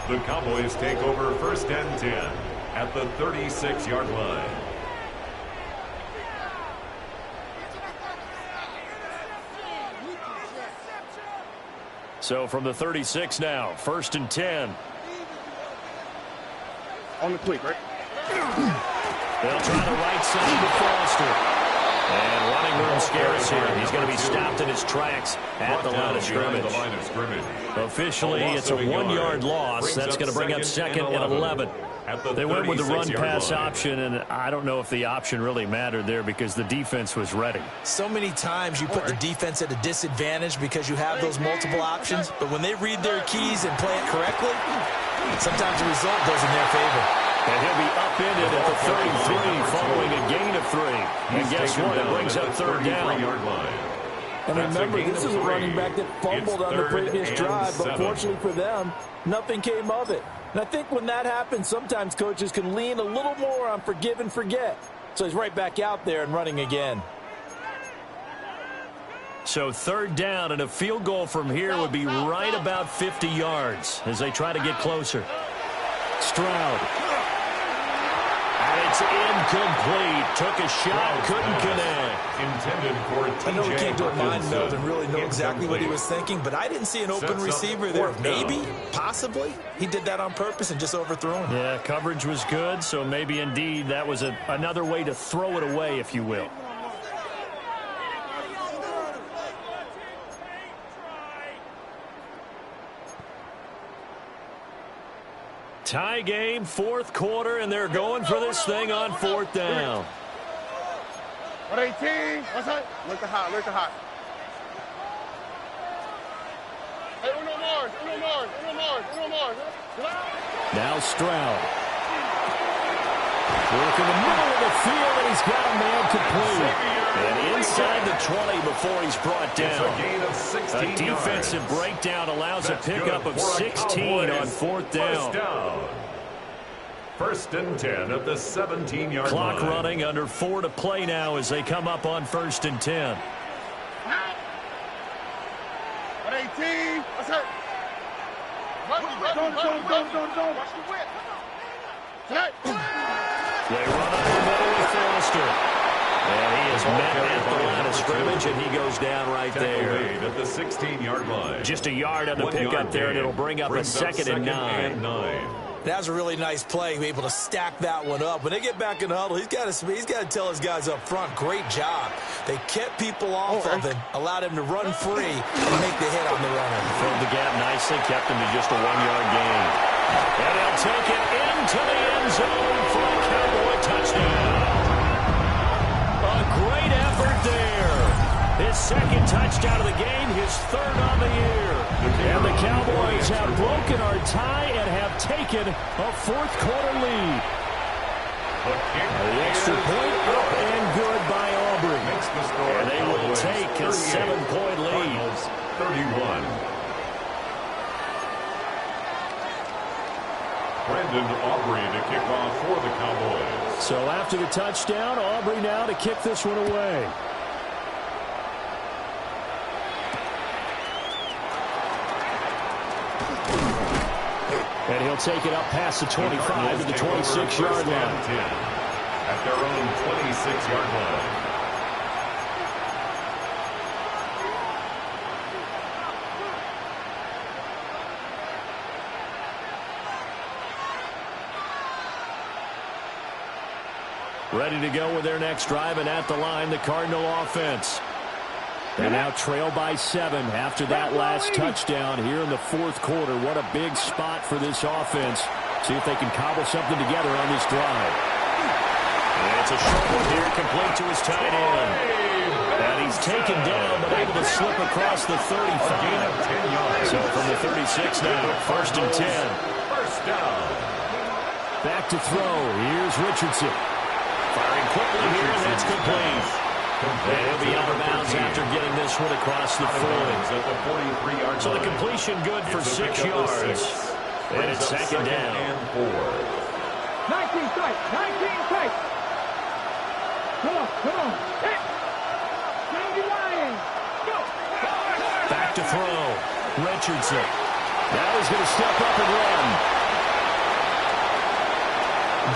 The Cowboys take over 1st and 10 at the 36-yard line. So from the 36 now, 1st and 10. On the tweak, right? They'll try the right side to Foster. And running room scarce here. He's going to be stopped in his tracks at the line of scrimmage. Officially, it's a 1-yard loss. That's going to bring up 2nd and 11. They went with the run-pass option, and I don't know if the option really mattered there because the defense was ready. So many times you put the defense at a disadvantage because you have those multiple options, but when they read their keys and play it correctly, sometimes the result goes in their favor. And he'll be upended at the 33 following a gain of 3. And guess what? It brings up 3rd down. And remember, this is a running back that fumbled on the previous drive, but fortunately for them, nothing came of it. And I think when that happens, sometimes coaches can lean a little more on forgive and forget. So he's right back out there and running again. So 3rd down, and a field goal from here would be right about 50 yards as they try to get closer. Stroud. And it's incomplete. Took a shot, couldn't connect. Intended for I know we can't do a mind meld and really know exactly what he was thinking, but I didn't see an open receiver there. Maybe, possibly, he did that on purpose and just overthrew him. Yeah, coverage was good, so maybe indeed that was another way to throw it away, if you will. Tie game, fourth quarter, and they're going for this thing on fourth down. 118. What's that? Look at hot. Look at hot. Hey, uno more. Now Stroud. Work in the middle of the field, and he's got a man complete. And inside the 20 before he's brought down. A defensive breakdown allows a pickup of 16 on fourth down. First and 10 at the 17-yard line. Clock running, under 4 to play now as they come up on first and 10. 118. What's that? Don't. Watch the whip. They run up the middle with Foster. And he is met at the line of scrimmage, and he goes down right there. At the 16-yard line. Just a yard on the pickup there, and it'll bring up a second and 9. That was a really nice play, able to stack that one up. When they get back in the huddle, he's got to tell his guys up front, great job. They kept people off of him, allowed him to run free and make the hit on the runner. Filled the gap nicely, kept him to just a 1-yard gain. And they'll take it into the end zone for a Cowboy touchdown. A great effort there. His second touchdown of the game, his third on the year. And the Cowboys have broken our tie and have taken a fourth quarter lead. The extra point up and good by Aubrey. And they will take a 7-point lead. 31. Brandon Aubrey to kick off for the Cowboys. So after the touchdown, Aubrey now to kick this one away. And he'll take it up past the 25 to the 26-yard line. At their own 26-yard line. Ready to go with their next drive, and at the line, the Cardinal offense. They now trail by 7 after that last touchdown here in the fourth quarter. What a big spot for this offense. See if they can cobble something together on this drive. And it's a short one here, complete to his tight end. And he's taken down, but able to slip across the 35. So from the 36 now, first and 10. First down. Back to throw. Here's Richardson. Firing quickly here, and that's complete. And he'll be out of bounds after getting this one across the 40. So the completion good for 6 yards. And it's second down. 19 tight. Come on. Hit. Change your line. Go. Back to throw. Richardson. Now he's going to step up and run.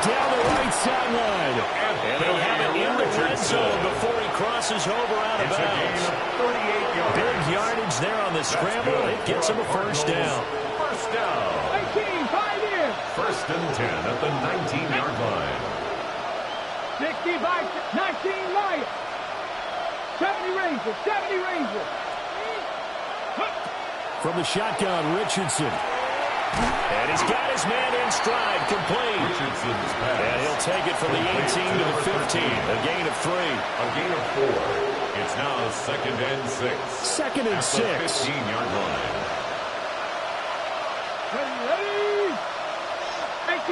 Down the right sideline. And they'll have it in the red zone before he crosses over out of bounds. Big yardage there on the scramble. It gets him a first down. First down. 19, 5 years. First and 10 at the 19-yard line. 65, 19 Lions. 70 Rangers. From the shotgun, Richardson. And he's got his man in stride, complete. Richardson's pass. And he'll take it from the 18 to the 15, a gain of 3. A gain of 4. It's now second and 6. Second and 6. At the 15-yard line. Ready.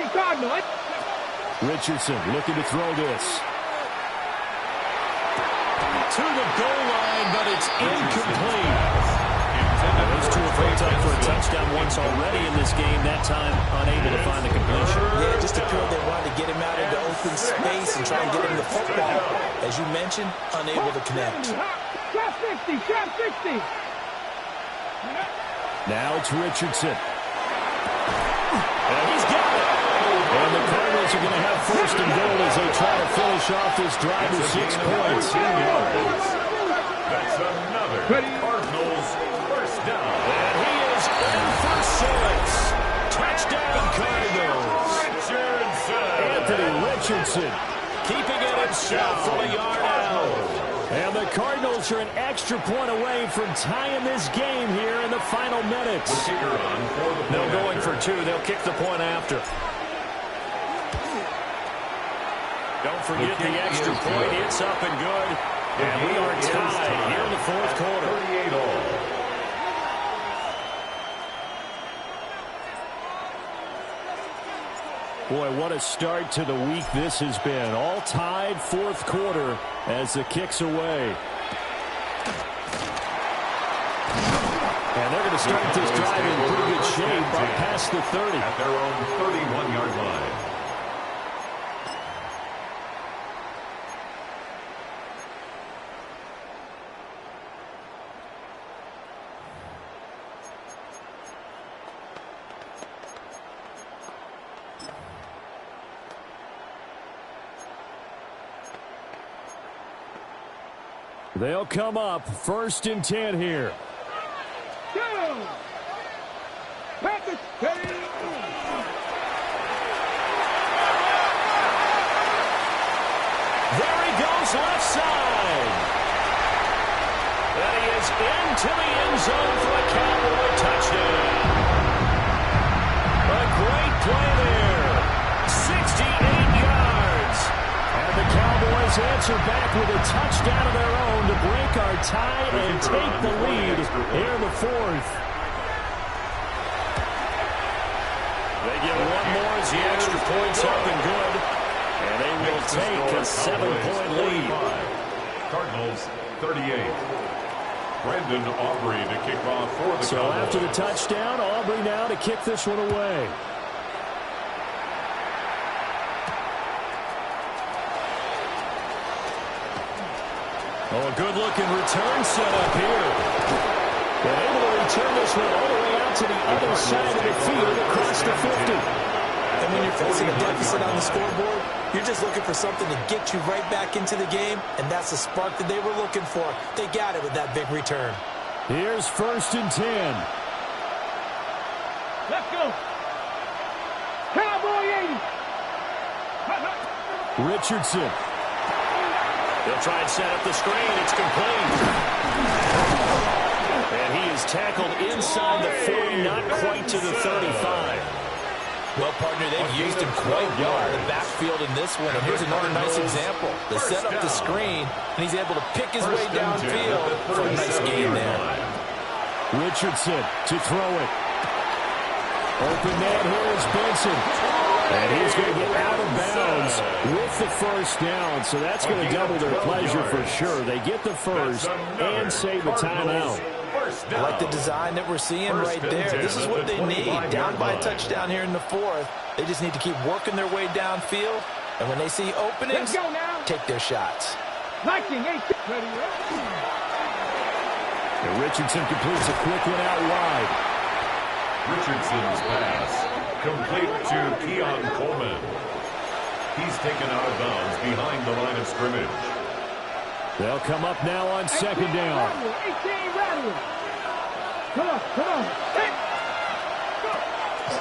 18 Cardinal. Richardson looking to throw this. To the goal line, but it's incomplete. Those two have hooked up for a touchdown once already in this game. That time, unable to find the completion. Yeah, it just appeared they wanted to get him out into open space and try and get him the football. As you mentioned, unable to connect. Trap 60. Now it's Richardson. And he's got it. And the Cardinals are going to have first and goal as they try to finish off this drive with 6 points. That's another Cardinals first down. And he is in for 6. Touchdown Cardinals. Richardson. Anthony Richardson keeping it himself from a yard out. And the Cardinals are an extra point away from tying this game here in the final minutes. No going for two. They'll kick the point after. Don't forget the extra point. It's up and good. And we are tied here in the fourth quarter. 38-all. Boy, what a start to the week this has been. All tied fourth quarter as the kick's away. And they're going to start this drive in pretty good shape up past the 30. At their own 31-yard line. They'll come up 1st and 10 here. Go! Packers, ready. There he goes left side. And he is into the end zone for a Cowboy touchdown. A great play there. 68 yards. And the Cowboys answer back with a touchdown of their own to break our tie and take the lead here in the fourth. They get one more as the extra point's up and good. And they will take a 7-point lead. Cardinals 38. Brandon Aubrey to kick off for the So Cowboys. after the touchdown, Aubrey now to kick this one away. Oh, a good-looking return set up here. They're able to return this one all the way out to the other side of the field across the 50. And when you're facing a deficit on the scoreboard, you're just looking for something to get you right back into the game, and that's the spark that they were looking for. They got it with that big return. Here's 1st and 10. Let's go. Cowboy 80. Richardson. They'll try and set up the screen. It's complete. And he is tackled inside the 40, not quite to the 35. Well, partner, they've used him quite well in the backfield in this one. And here's another nice example. They set up the screen, and he's able to pick his way downfield for a nice gain there. Richardson to throw it. Open man here is Benson. And he's going to get out of bounds with the first down. So that's going to double their pleasure for sure. They get the first and save the timeout. I like the design that we're seeing right there. This is what they need. Down by a touchdown here in the fourth. They just need to keep working their way downfield. And when they see openings, take their shots. 19, 8, ready. And Richardson completes a quick one out wide. Richardson's pass complete to Keon Coleman. He's taken out of bounds behind the line of scrimmage. They'll come up now on 2nd down. 18, ready. Come on, come on. Hey.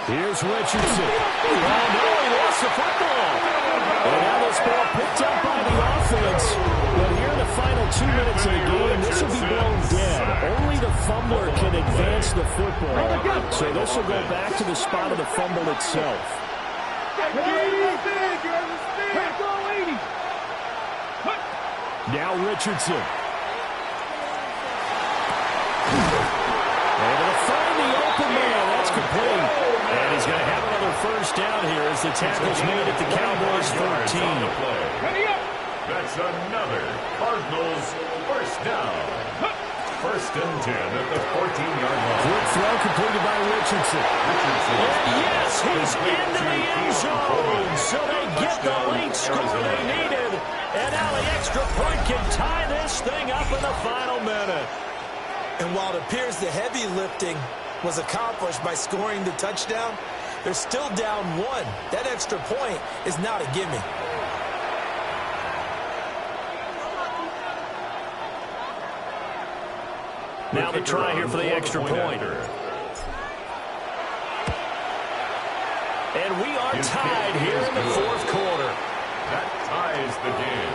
Here's Richardson. Oh, no, he lost the football. And now this ball picked up by the offense. But here in the final 2 minutes of the game, this will be blown dead. Only the fumbler can advance the football. So this will go back to the spot of the fumble itself. Now Richardson. Able to find the open man. That's complete. And he's going to have another first down here as the tackle's made at the Cowboys 14. That's another Cardinals first down. 1st and 10 at the 14-yard line. Quick throw completed by Richardson. And yes, he's into the end zone. So they get the late score they needed. And now the extra point can tie this thing up in the final minute. And while it appears the heavy lifting was accomplished by scoring the touchdown, they're still down one. That extra point is not a gimme. Now the try here for the extra point. And we are tied here in the fourth quarter. That ties the game.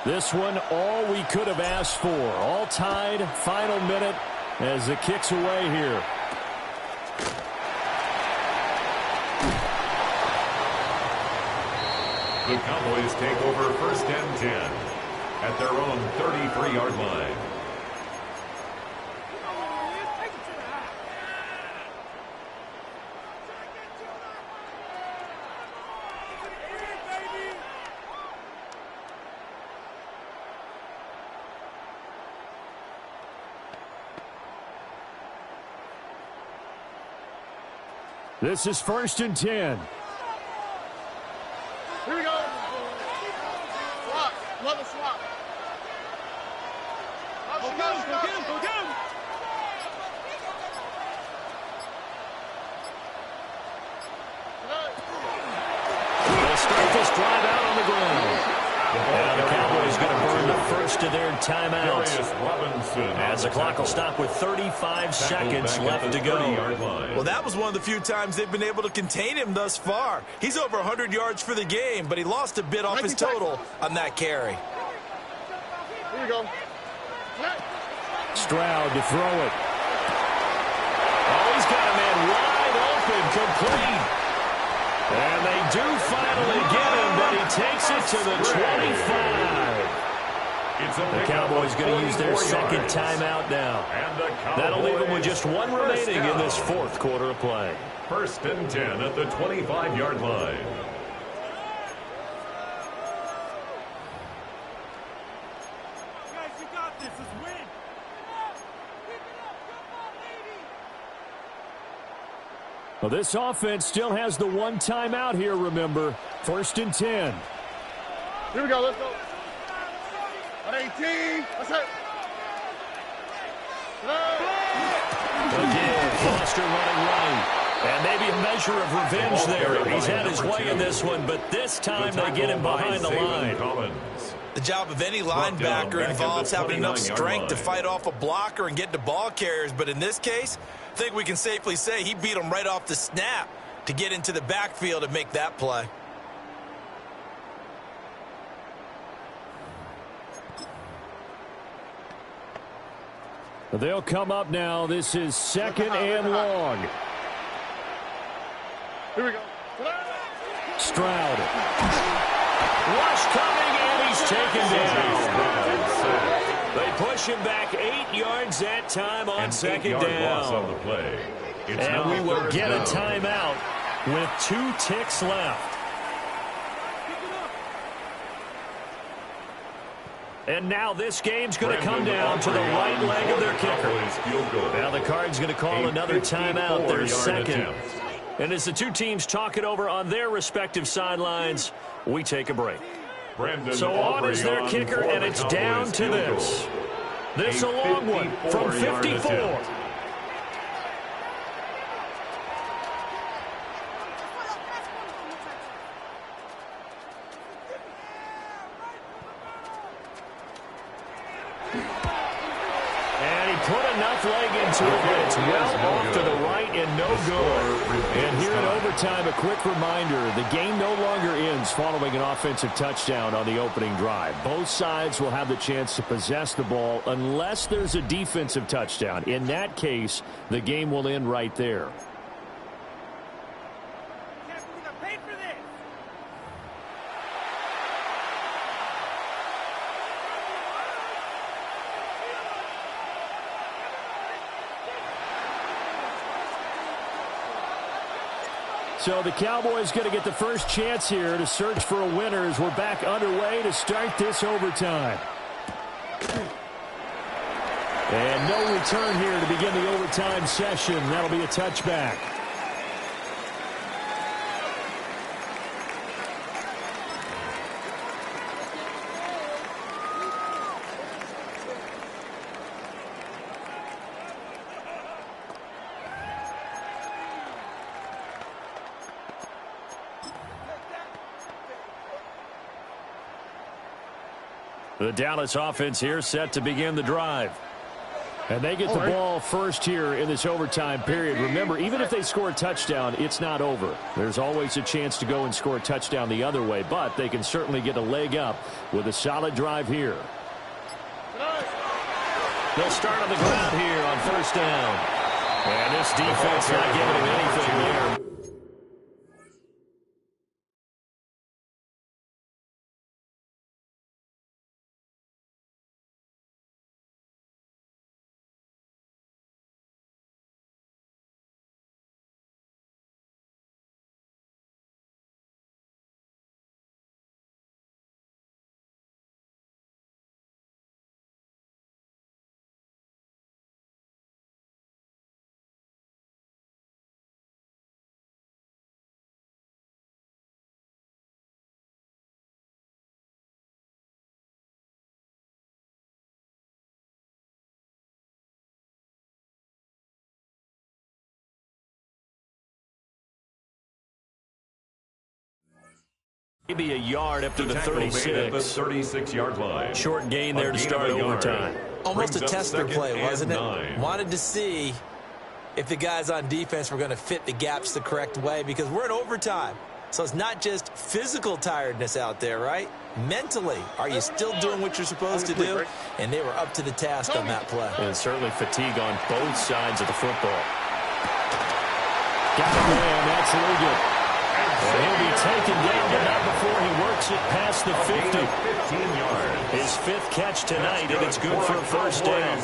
This one, all we could have asked for. All tied, final minute as it kicks away here. The Cowboys take over 1st and 10 at their own 33-yard line. This is 1st and 10. Here we go. Swap. Another swap. Go get him. Go get him. Go get him. They'll start this drive out on the ground. And the Cowboys going to burn the first of their timeouts as the clock will stop with 35 seconds left to go. Well, that was one of the few times they've been able to contain him thus far. He's over 100 yards for the game, but he lost a bit off his total on that carry. Here we go. Stroud to throw it. Oh, he's got a man wide open, complete. And they do finally get him, but he takes it to the 25. The Cowboys going to use their second timeout now. That'll leave them with just one remaining in this 4th quarter of play. 1st and 10 at the 25-yard line. Guys, you got this. Let's win. Well, this offense still has the one timeout here, remember. 1st and 10. Here we go. Let's go. 18. Let's hit. Again, Foster running right. And maybe a measure of revenge there. He's had his way in this one, but this time they get him behind the line. The job of any linebacker involves having enough strength to fight off a blocker and get to ball carriers, but in this case, I think we can safely say he beat him right off the snap to get into the backfield and make that play. They'll come up now. This is 2nd and long. Here we go. Stroud. Rush coming, and he's taken down. They push him back 8 yards that time on 2nd down. On the play. And we will get a timeout with 2 ticks left. And now this game's going to come down to the right leg of their kicker. Now the Cards going to call another timeout, their second. And as the two teams talk it over on their respective sidelines, we take a break. So on is their kicker, and it's down to this. This a long one from 54. Leg into it, but it's well off to the right and no good. And here in overtime, a quick reminder, the game no longer ends following an offensive touchdown on the opening drive. Both sides will have the chance to possess the ball unless there's a defensive touchdown. In that case, the game will end right there. So the Cowboys going to get the first chance here to search for a winner as we're back underway to start this overtime. And no return here to begin the overtime session. That'll be a touchback. The Dallas offense here set to begin the drive. And they get the ball first here in this overtime period. Remember, even if they score a touchdown, it's not over. There's always a chance to go and score a touchdown the other way, but they can certainly get a leg up with a solid drive here. They'll start on the ground here on first down. And this defense not giving him anything there. Maybe a yard up to the 36. At the 36-yard line. Short gain there to start overtime. Almost a tester play, wasn't it? 9. Wanted to see if the guys on defense were going to fit the gaps the correct way, because we're in overtime. So it's not just physical tiredness out there, right? Mentally, are you still doing what you're supposed to do? And they were up to the task on that play. And certainly fatigue on both sides of the football. Got the man, that's Ligon. And he'll be taken down, but not before he works it past the 50. 15 yards. His 5th catch tonight, and it's good for a first down.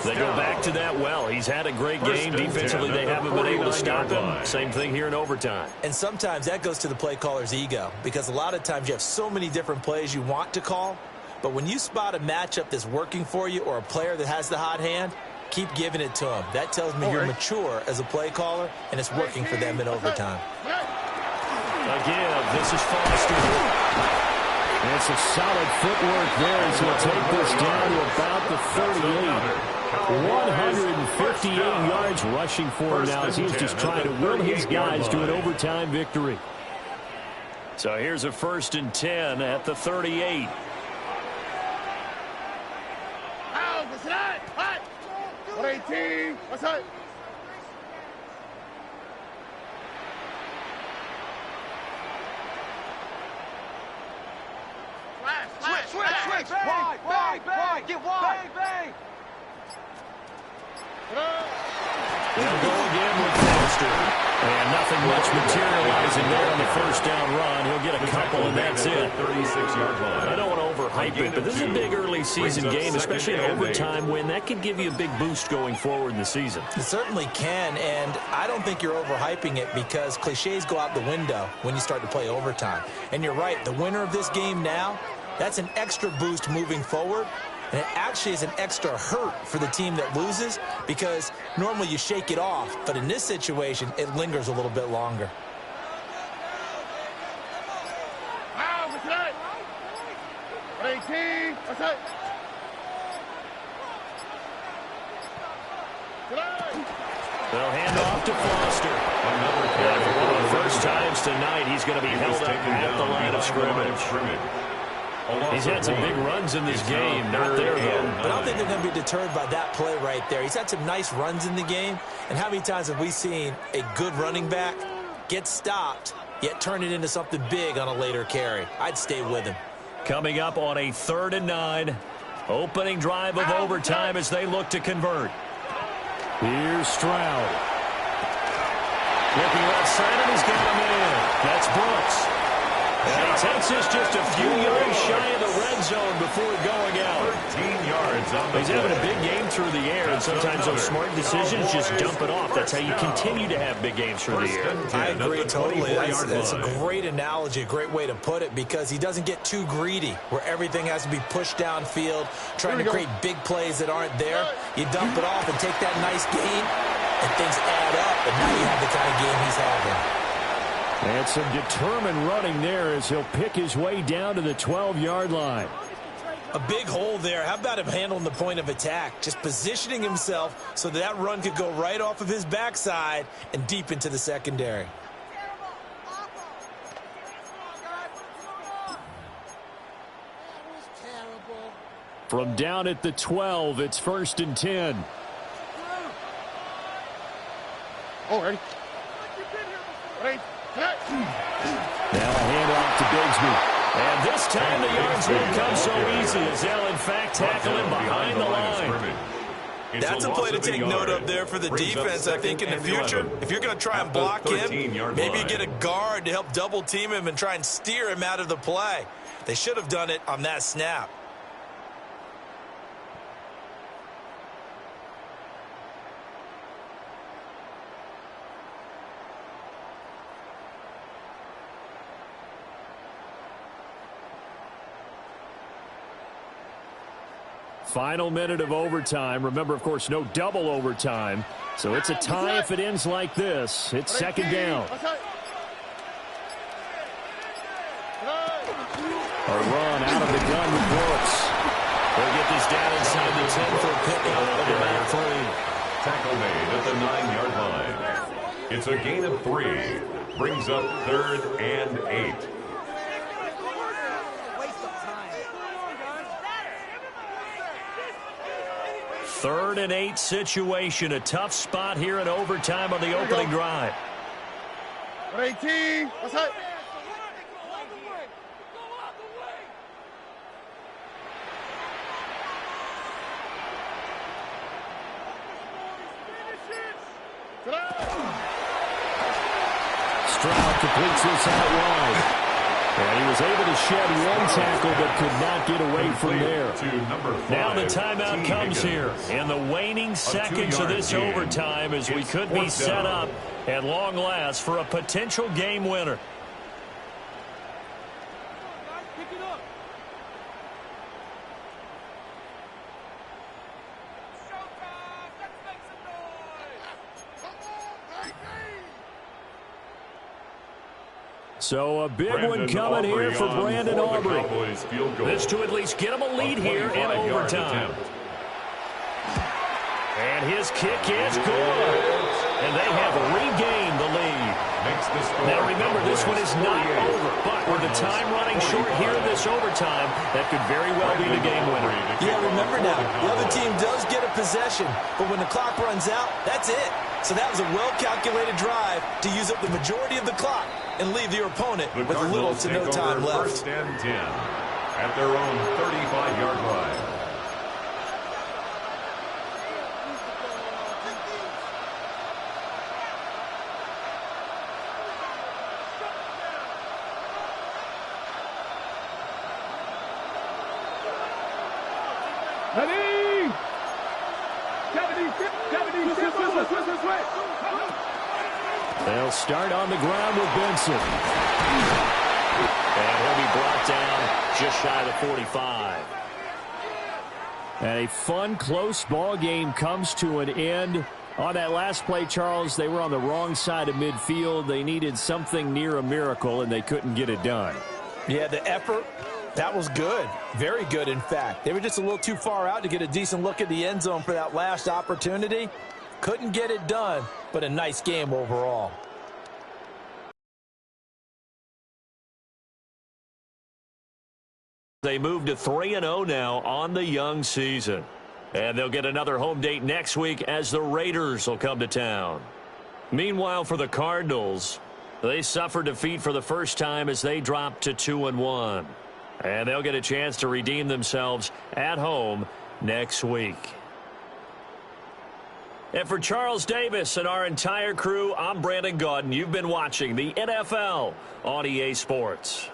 They go back to that well. He's had a great game. Defensively, they haven't been able to stop him. Same thing here in overtime. And sometimes that goes to the play caller's ego, because a lot of times you have so many different plays you want to call, but when you spot a matchup that's working for you or a player that has the hot hand, keep giving it to him. That tells me you're mature as a play caller, and it's working for them in overtime. Again, this is Foster. It's a solid footwork there as he'll take this down to about the 38. 158 yards rushing for him now as he's just trying to will his guys to an overtime victory. So here's a 1st and 10 at the 38. What's that? 118. What's that? Switch. Bang. Get wide. Bang. They'll go again with Foster. And nothing much materializing there on the first down run. He'll get a couple, and that's it. 36-yard line. I don't want to overhype it, but this is a big early season game, especially an overtime win. That could give you a big boost going forward in the season. It certainly can, and I don't think you're overhyping it, because cliches go out the window when you start to play overtime. And you're right, the winner of this game now, that's an extra boost moving forward. And it actually is an extra hurt for the team that loses, because normally you shake it off. But in this situation, it lingers a little bit longer. What's that? 118. What's that? They'll hand off to Foster. And for one of the first times tonight, he's going to be held up at the line of scrimmage. He's had some big runs in this game. Not there, though. But I don't think they're going to be deterred by that play right there. He's had some nice runs in the game. And how many times have we seen a good running back get stopped, yet turn it into something big on a later carry? I'd stay with him. Coming up on a 3rd and 9. Opening drive of overtime as they look to convert. Here's Stroud. Looking left side, and he's got a man. That's Brooks. And he takes this just a few yards shy of the red zone before going out. 13 yards on the He's having a big game through the air, and sometimes those smart decisions just dump it off. That's how you continue to have big games through the air. I agree totally. That's a great analogy, a great way to put it, because he doesn't get too greedy where everything has to be pushed downfield, trying to create big plays that aren't there. You dump it off and take that nice gain, and things add up, and now you have the kind of game he's having. And some determined running there as he'll pick his way down to the 12-yard line. A big hole there. How about him handling the point of attack? Just positioning himself so that run could go right off of his backside and deep into the secondary. From down at the 12, it's 1st and 10. Oh, ready? Ready? Now a handoff to Bigsby. And this time the yards won't come so easy as they'll in fact tackle him behind the line. That's a play to take note of there for the defense, I think, in the future. If you're going to try and block him, maybe you get a guard to help double team him and try and steer him out of the play. They should have done it on that snap. Final minute of overtime. Remember, of course, no double overtime. So it's a tie if it ends like this. It's 2nd down. A run out of the gun with Brooks. They'll get this down inside the 10 for a pickup of about 3. Tackle made at the 9-yard line. It's a gain of 3. Brings up 3rd and 8. 3rd and 8 situation. A tough spot here in overtime on the opening drive. 18. What's that? Stroud completes this out wide. And he was able to shed one tackle but could not get away from there. Now the timeout comes here in the waning seconds of this overtime as we could be set up at long last for a potential game winner. So a big one coming here for Brandon Aubrey. This to at least get him a lead here in overtime. And his kick is good. And they have regained the lead. Now remember, this one is not over. But with the time running short here in this overtime, that could very well be the game winner. Yeah, remember now, the other team does get a possession. But when the clock runs out, that's it. So that was a well-calculated drive to use up the majority of the clock and leave your opponent with little to no time left. 1st and 10 at their own 35-yard line. Ready? 76. They'll start on the ground with Benson. And he'll be brought down just shy of the 45. And a fun, close ball game comes to an end. On that last play, Charles, they were on the wrong side of midfield. They needed something near a miracle, and they couldn't get it done. Yeah, the effort, that was good. Very good, in fact. They were just a little too far out to get a decent look at the end zone for that last opportunity. Couldn't get it done, but a nice game overall. They move to 3-0 now on the young season. And they'll get another home date next week as the Raiders will come to town. Meanwhile, for the Cardinals, they suffered defeat for the first time as they dropped to 2-1. And they'll get a chance to redeem themselves at home next week. And for Charles Davis and our entire crew, I'm Brandon Gaudin. You've been watching the NFL on EA Sports.